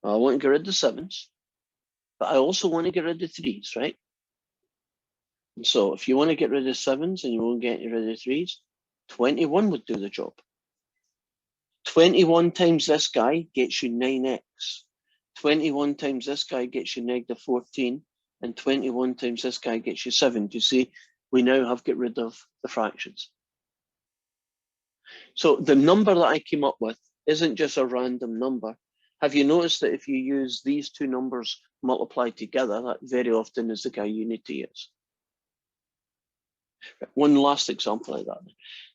Well, I want to get rid of 7s, but I also want to get rid of 3s, right? And so if you want to get rid of 7s and you want to get rid of 3s, 21 would do the job. 21 times this guy gets you 9x. 21 times this guy gets you -14. And 21 times this guy gets you 7. Do you see? We now have got rid of the fractions. So the number that I came up with isn't just a random number. Have you noticed that if you use these 2 numbers multiplied together, that very often is the guy you need to use? One last example like that.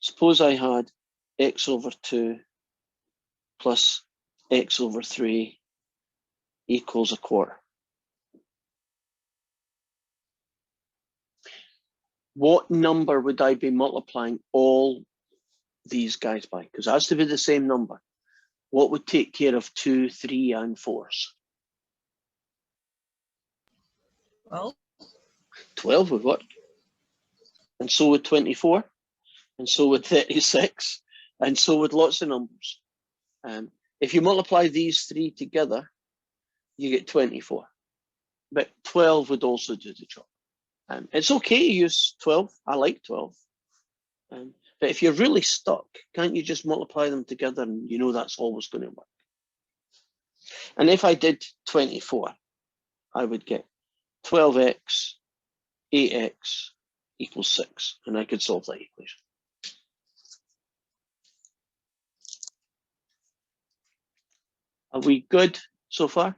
Suppose I had x over 2 plus x over 3 equals 1/4. What number would I be multiplying all these guys by? Because it has to be the same number. What would take care of 2, 3, and 4s? Well, 12 would work. And so would 24. And so would 36. And so would lots of numbers. If you multiply these three together, you get 24. But 12 would also do the job. It's okay to use 12. I like 12. But if you're really stuck, can't you just multiply them together and you know that's always going to work? And if I did 24, I would get 12x, 8x equals 6. And I could solve that equation. Are we good so far?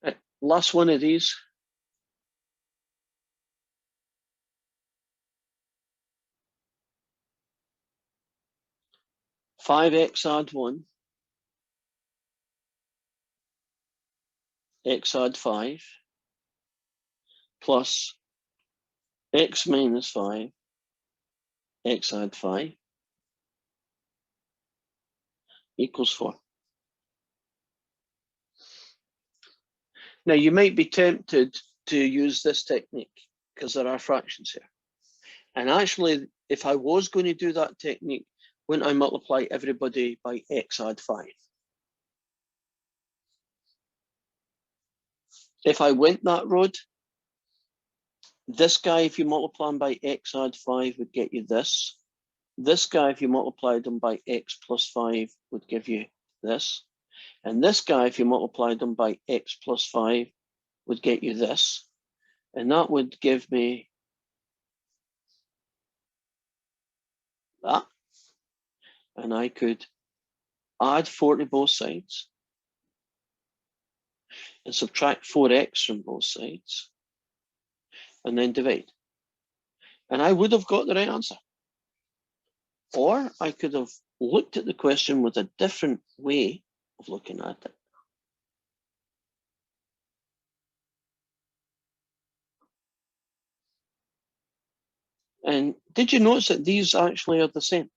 Right, last one of these. Five x add 1, x add 5, plus x minus 5, x add 5, equals 4. Now, you might be tempted to use this technique because there are fractions here. And actually, if I was going to do that technique, wouldn't I multiply everybody by x add 5? If I went that road, this guy, if you multiply him by x add 5, would get you this. This guy, if you multiplied him by x plus 5, would give you this. And this guy, if you multiplied him by x plus 5, would get you this. And that would give me that. And I could add 4 to both sides and subtract 4x from both sides and then divide. And I would have got the right answer. Or I could have looked at the question with a different way of looking at it. And did you notice that these actually are the same?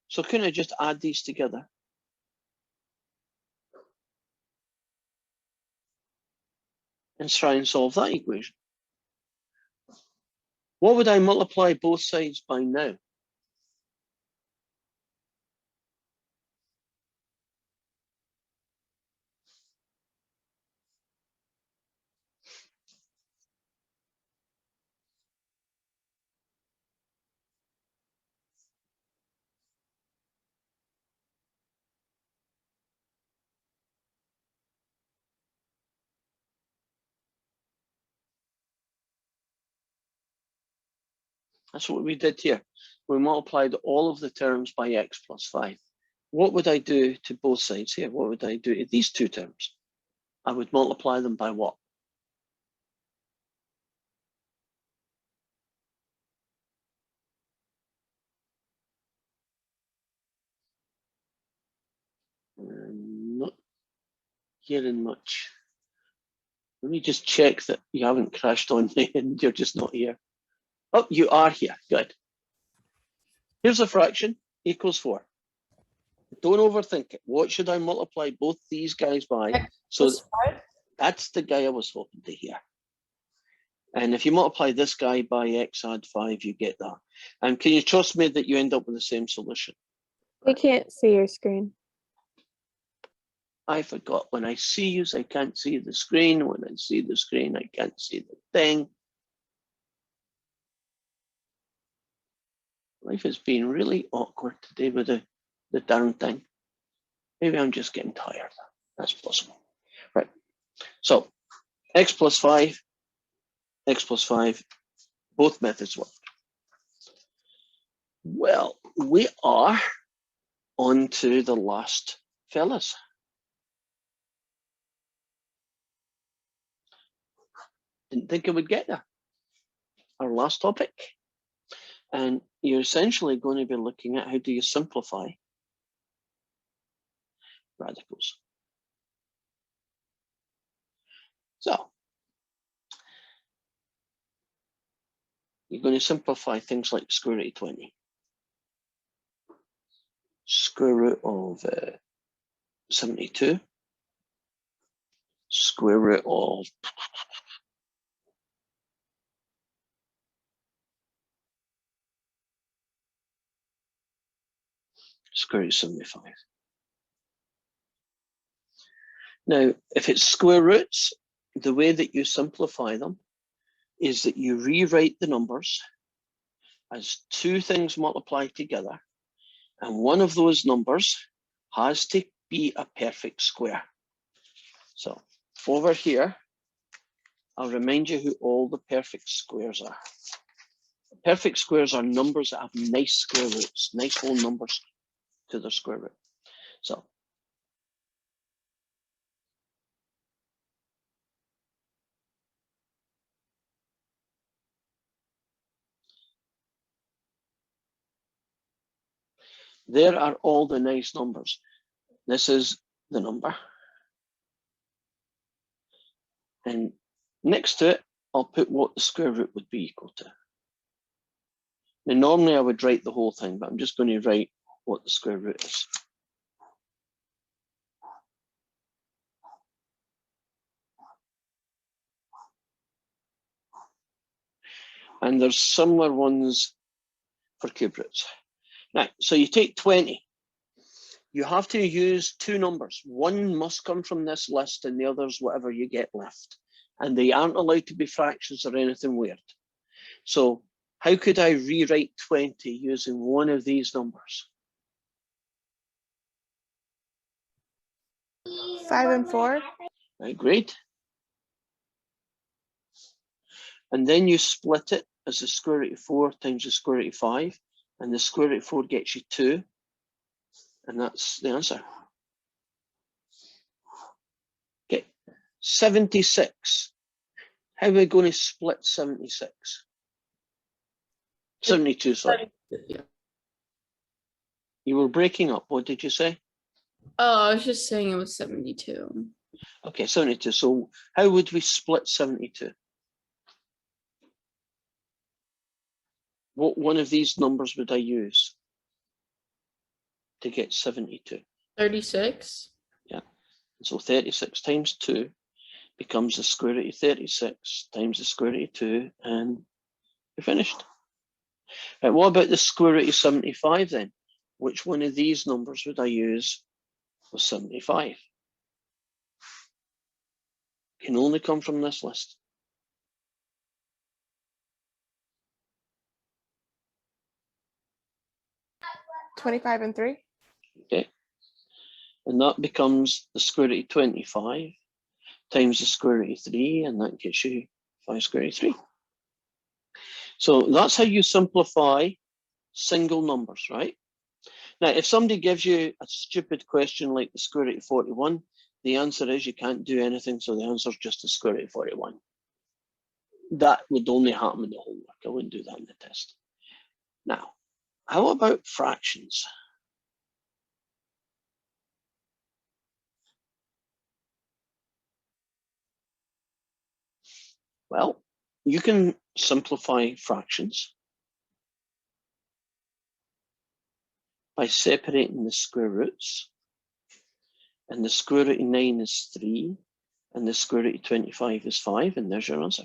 So couldn't I just add these together? And try and solve that equation. What would I multiply both sides by now? That's what we did here. We multiplied all of the terms by x plus 5. What would I do to both sides here? What would I do to these two terms? I would multiply them by what? Not hearing much. Let me just check that you haven't crashed on me and you're just not here. Oh, you are here. Good. Here's a fraction, equals 4. Don't overthink it. What should I multiply both these guys by? So that's the guy I was hoping to hear. And if you multiply this guy by x add 5, you get that. And can you trust me that you end up with the same solution? We can't see your screen. I forgot. When I see you, I can't see the screen. When I see the screen, I can't see the thing. Life has been really awkward today with the darn thing. Maybe I'm just getting tired. That's possible. Right. So x plus 5, both methods work. Well, we are on to the last fellas. Didn't think I would get there. Our last topic. And you're essentially going to be looking at how do you simplify radicals. So you're going to simplify things like square root of 20, square root of 72, square root of square root of 75. Now, if it's square roots, the way that you simplify them is that you rewrite the numbers as two things multiplied together, and one of those numbers has to be a perfect square. So over here, I'll remind you who all the perfect squares are. Perfect squares are numbers that have nice square roots, nice whole numbers to their square root. So there are all the nice numbers. This is the number. And next to it, I'll put what the square root would be equal to. Now, normally I would write the whole thing, but I'm just going to write what the square root is. And there's similar ones for cube roots. Now, so you take 20. You have to use two numbers. One must come from this list and the other's whatever you get left. And they aren't allowed to be fractions or anything weird. So how could I rewrite 20 using one of these numbers? 5 and 4. Right, great. And then you split it as the square root of 4 times the square root of 5. And the square root of 4 gets you 2. And that's the answer. Okay, 76. How are we going to split 76? 72, sorry. Yeah. You were breaking up. What did you say? Oh, I was just saying it was 72. Okay, 72. So how would we split 72? What one of these numbers would I use to get 72? 36. Yeah. So 36 times 2 becomes the square root of 36 times the square root of 2, and you're finished. Right, what about the square root of 75 then? Which one of these numbers would I use for 75? Can only come from this list. $25 and 3. Okay. And that becomes the square root of 25 times the square root of 3, and that gets you 5 square root of 3. So that's how you simplify single numbers, right? Now, if somebody gives you a stupid question like the square root of 41, the answer is you can't do anything, so the answer is just the square root of 41. That would only happen in the homework. I wouldn't do that in the test. Now, how about fractions? Well, you can simplify fractions by separating the square roots. And the square root of 9 is 3, and the square root of 25 is 5, and there's your answer.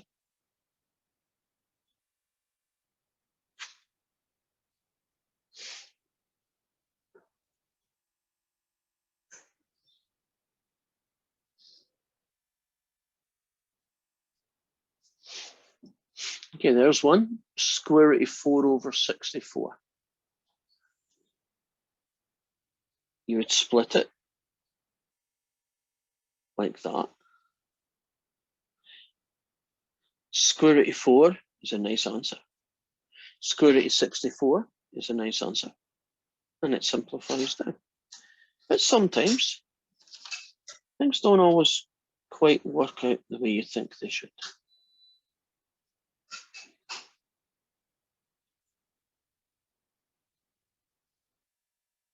Okay, there's one. Square root of 4 over 64. You would split it like that. Square root of 4 is a nice answer. Square root of 64 is a nice answer. And it simplifies down. But sometimes things don't always quite work out the way you think they should.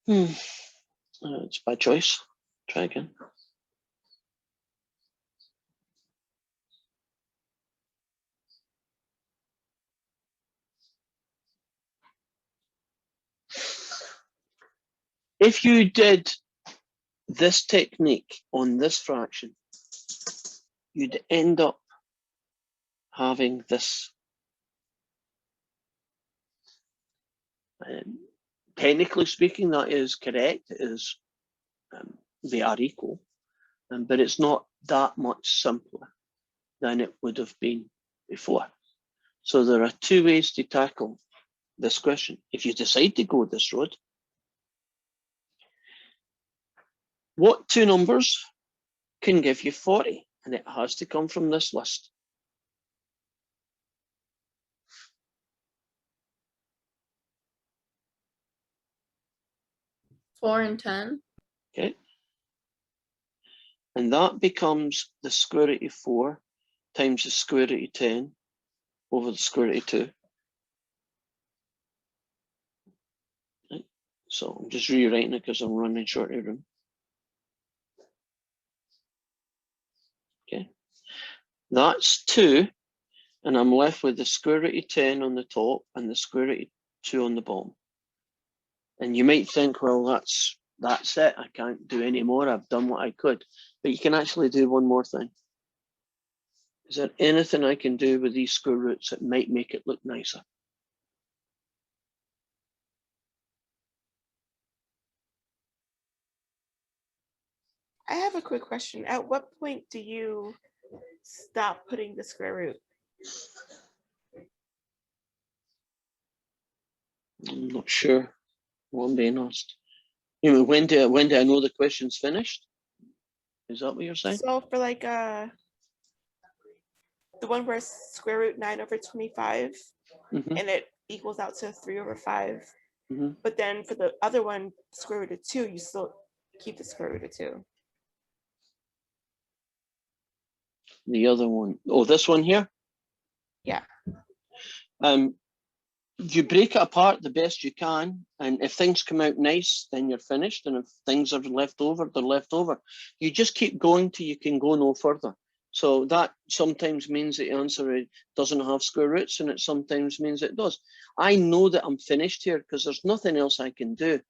It's by choice. Try again. If you did this technique on this fraction, you'd end up having this. Technically speaking, that is correct. It is, they are equal, but it's not that much simpler than it would have been before. So there are two ways to tackle this question. If you decide to go this road, what two numbers can give you 40? And it has to come from this list. 4 and 10. Okay. And that becomes the square root of 4 times the square root of 10 over the square root of 2. Right. So I'm just rewriting it because I'm running short of room. Okay. That's 2, and I'm left with the square root of 10 on the top and the square root of 2 on the bottom. And you might think, well, that's it. I can't do any more. I've done what I could. But you can actually do one more thing. Is there anything I can do with these square roots that might make it look nicer? I have a quick question. At what point do you stop putting the square root? I'm not sure. Well, I'm being honest. You know, when do I know the question's finished? Is that what you're saying? So for like the one where it's square root 9 over 25 Mhm. and it equals out to 3 over 5. Mhm. But then for the other one, square root of 2, you still keep the square root of 2. The other one. Oh, this one here? Yeah. You break it apart the best you can, and if things come out nice, then you're finished, and if things are left over, they're left over. You just keep going till you can go no further. So that sometimes means the answer doesn't have square roots, and it sometimes means it does. I know that I'm finished here because there's nothing else I can do.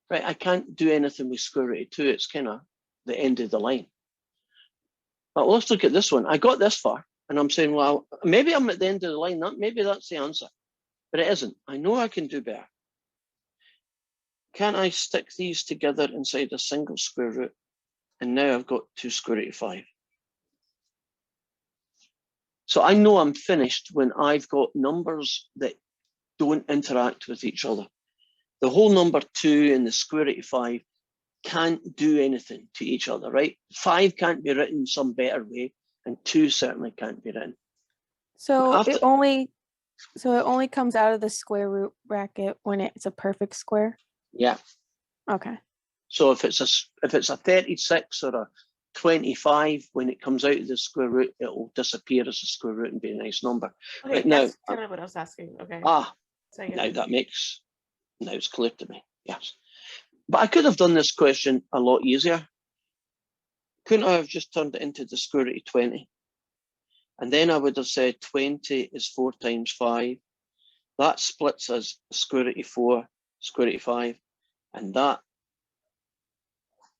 Right? I can't do anything with square root of 2. It's kind of the end of the line. But let's look at this one. I got this far, and I'm saying, well, maybe I'm at the end of the line. Maybe that's the answer. But it isn't. I know I can do better. Can I stick these together inside a single square root? And now I've got 2 square root of 5. So I know I'm finished when I've got numbers that don't interact with each other. The whole number 2 and the square root of 5 can't do anything to each other, right? 5 can't be written some better way, and 2 certainly can't be written. So After- it only comes out of the square root bracket when it's a perfect square. Yeah. Okay. So if it's a 36 or a 25, when it comes out of the square root, it will disappear as a square root and be a nice number. Okay, Right now, that's kind of what I was asking. Okay. So now now it's clear to me. Yes. But I could have done this question a lot easier. Couldn't I have just turned it into the square root of 20? And then I would have said 20 is 4 times 5. That splits as square root of 4, square root of 5. And that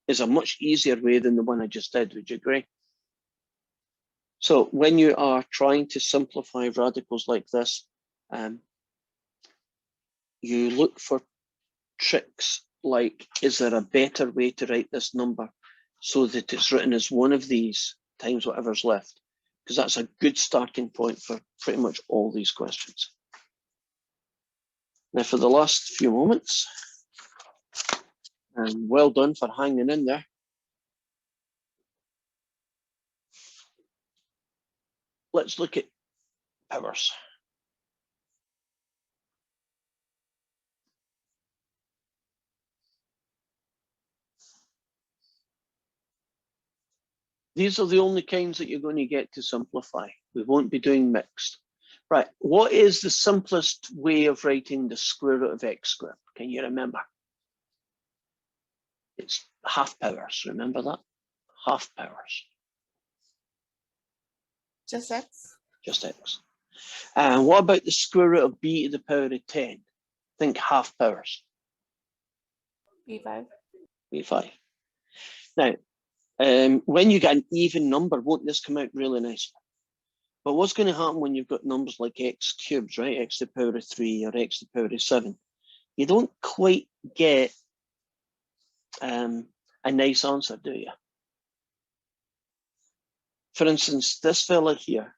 is a much easier way than the one I just did. Would you agree? So when you are trying to simplify radicals like this, you look for tricks like, is there a better way to write this number so that it's written as one of these times whatever's left? Because that's a good starting point for pretty much all these questions. Now for the last few moments, and well done for hanging in there. Let's look at powers. These are the only kinds that you're going to get to simplify. We won't be doing mixed. Right, what is the simplest way of writing the square root of x squared? Can you remember? It's half powers, remember that? Half powers. Just x? Just x. And what about the square root of b to the power of 10? Think half powers. B5. B5. Now, When you get an even number, won't this come out really nicely? But what's going to happen when you've got numbers like x cubed, right? X to the power of 3 or x to the power of 7. You don't quite get a nice answer, do you? For instance, this fella here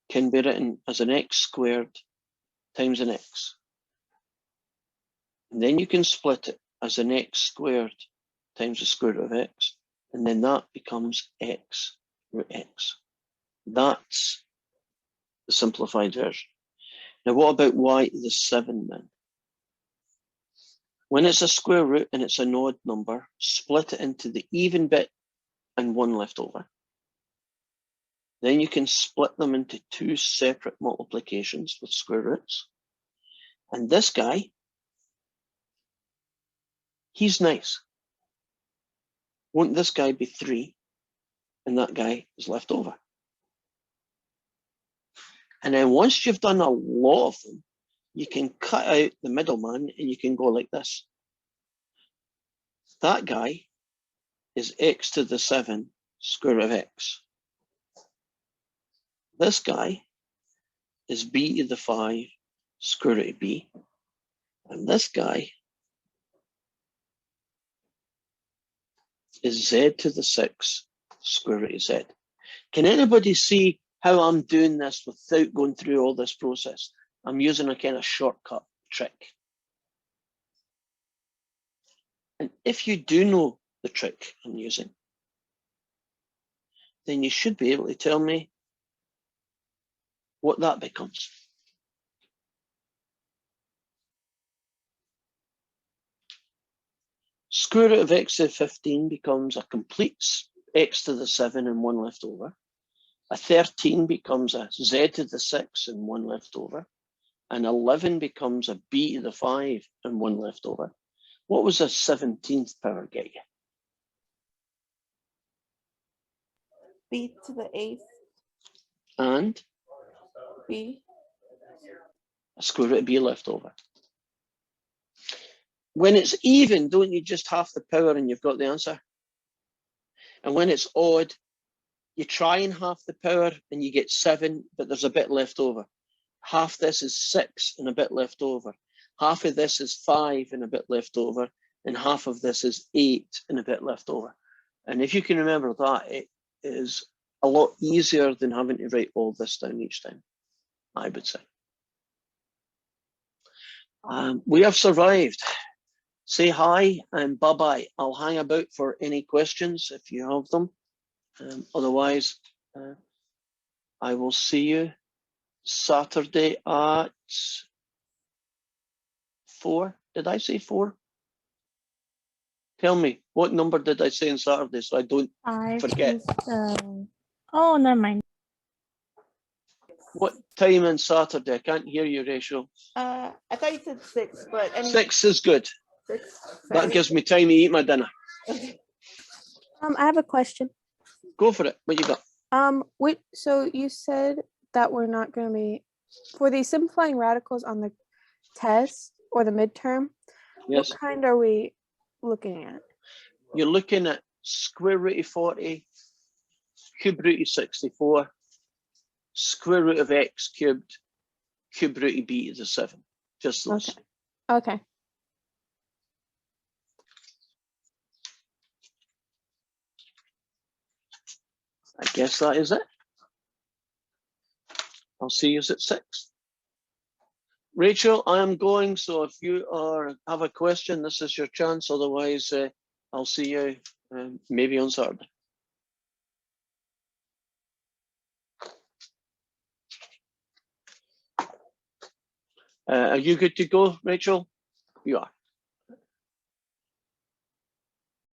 can be written as an x squared times an x. And then you can split it as an x squared times the square root of x. And then that becomes x root x. That's the simplified version. Now, what about y to the 7 then? When it's a square root and it's an odd number, split it into the even bit and 1 left over. Then you can split them into 2 separate multiplications with square roots. And this guy, he's nice. Won't this guy be 3 and that guy is left over? And then once you've done a lot of them, you can cut out the middleman and you can go like this. That guy is x to the 7 square root of x. This guy is b to the 5 square root of b. And this guy is z to the 6 square root of z. Can anybody see how I'm doing this without going through all this process? I'm using a kind of shortcut trick. And if you do know the trick I'm using, then you should be able to tell me what that becomes. Square root of x to the 15 becomes a complete x to the 7 and 1 left over. A 13 becomes a z to the 6 and 1 left over. And 11 becomes a b to the 5 and 1 left over. What was a 17th power get you? B to the 8th. And B. a square root of b left over. When it's even, don't you just half the power and you've got the answer? And when it's odd, you try and half the power and you get 7, but there's a bit left over. Half this is 6 and a bit left over. Half of this is 5 and a bit left over. And half of this is 8 and a bit left over. And if you can remember that, it is a lot easier than having to write all this down each time, I would say. We have survived. Say hi and bye-bye. I'll hang about for any questions if you have them. Otherwise, I will see you Saturday at 4. Did I say 4? Tell me, what number did I say on Saturday so I don't 5 forget? to 7. Oh, never mind. What time on Saturday? I can't hear you, Rachel. I thought you said 6, but any 6 is good. 6. That gives me time to eat my dinner. Okay. I have a question. Go for it. What you got? So you said that we're not going to be for the simplifying radicals on the test or the midterm. Yes. What kind are we looking at? You're looking at square root of 40, cube root of 64, square root of x cubed, cube root of b to the 7. Just those. Okay. I guess that is it. I'll see you at 6. Rachel, I am going, so if you have a question, this is your chance. Otherwise, I'll see you maybe on Saturday. Are you good to go, Rachel? You are.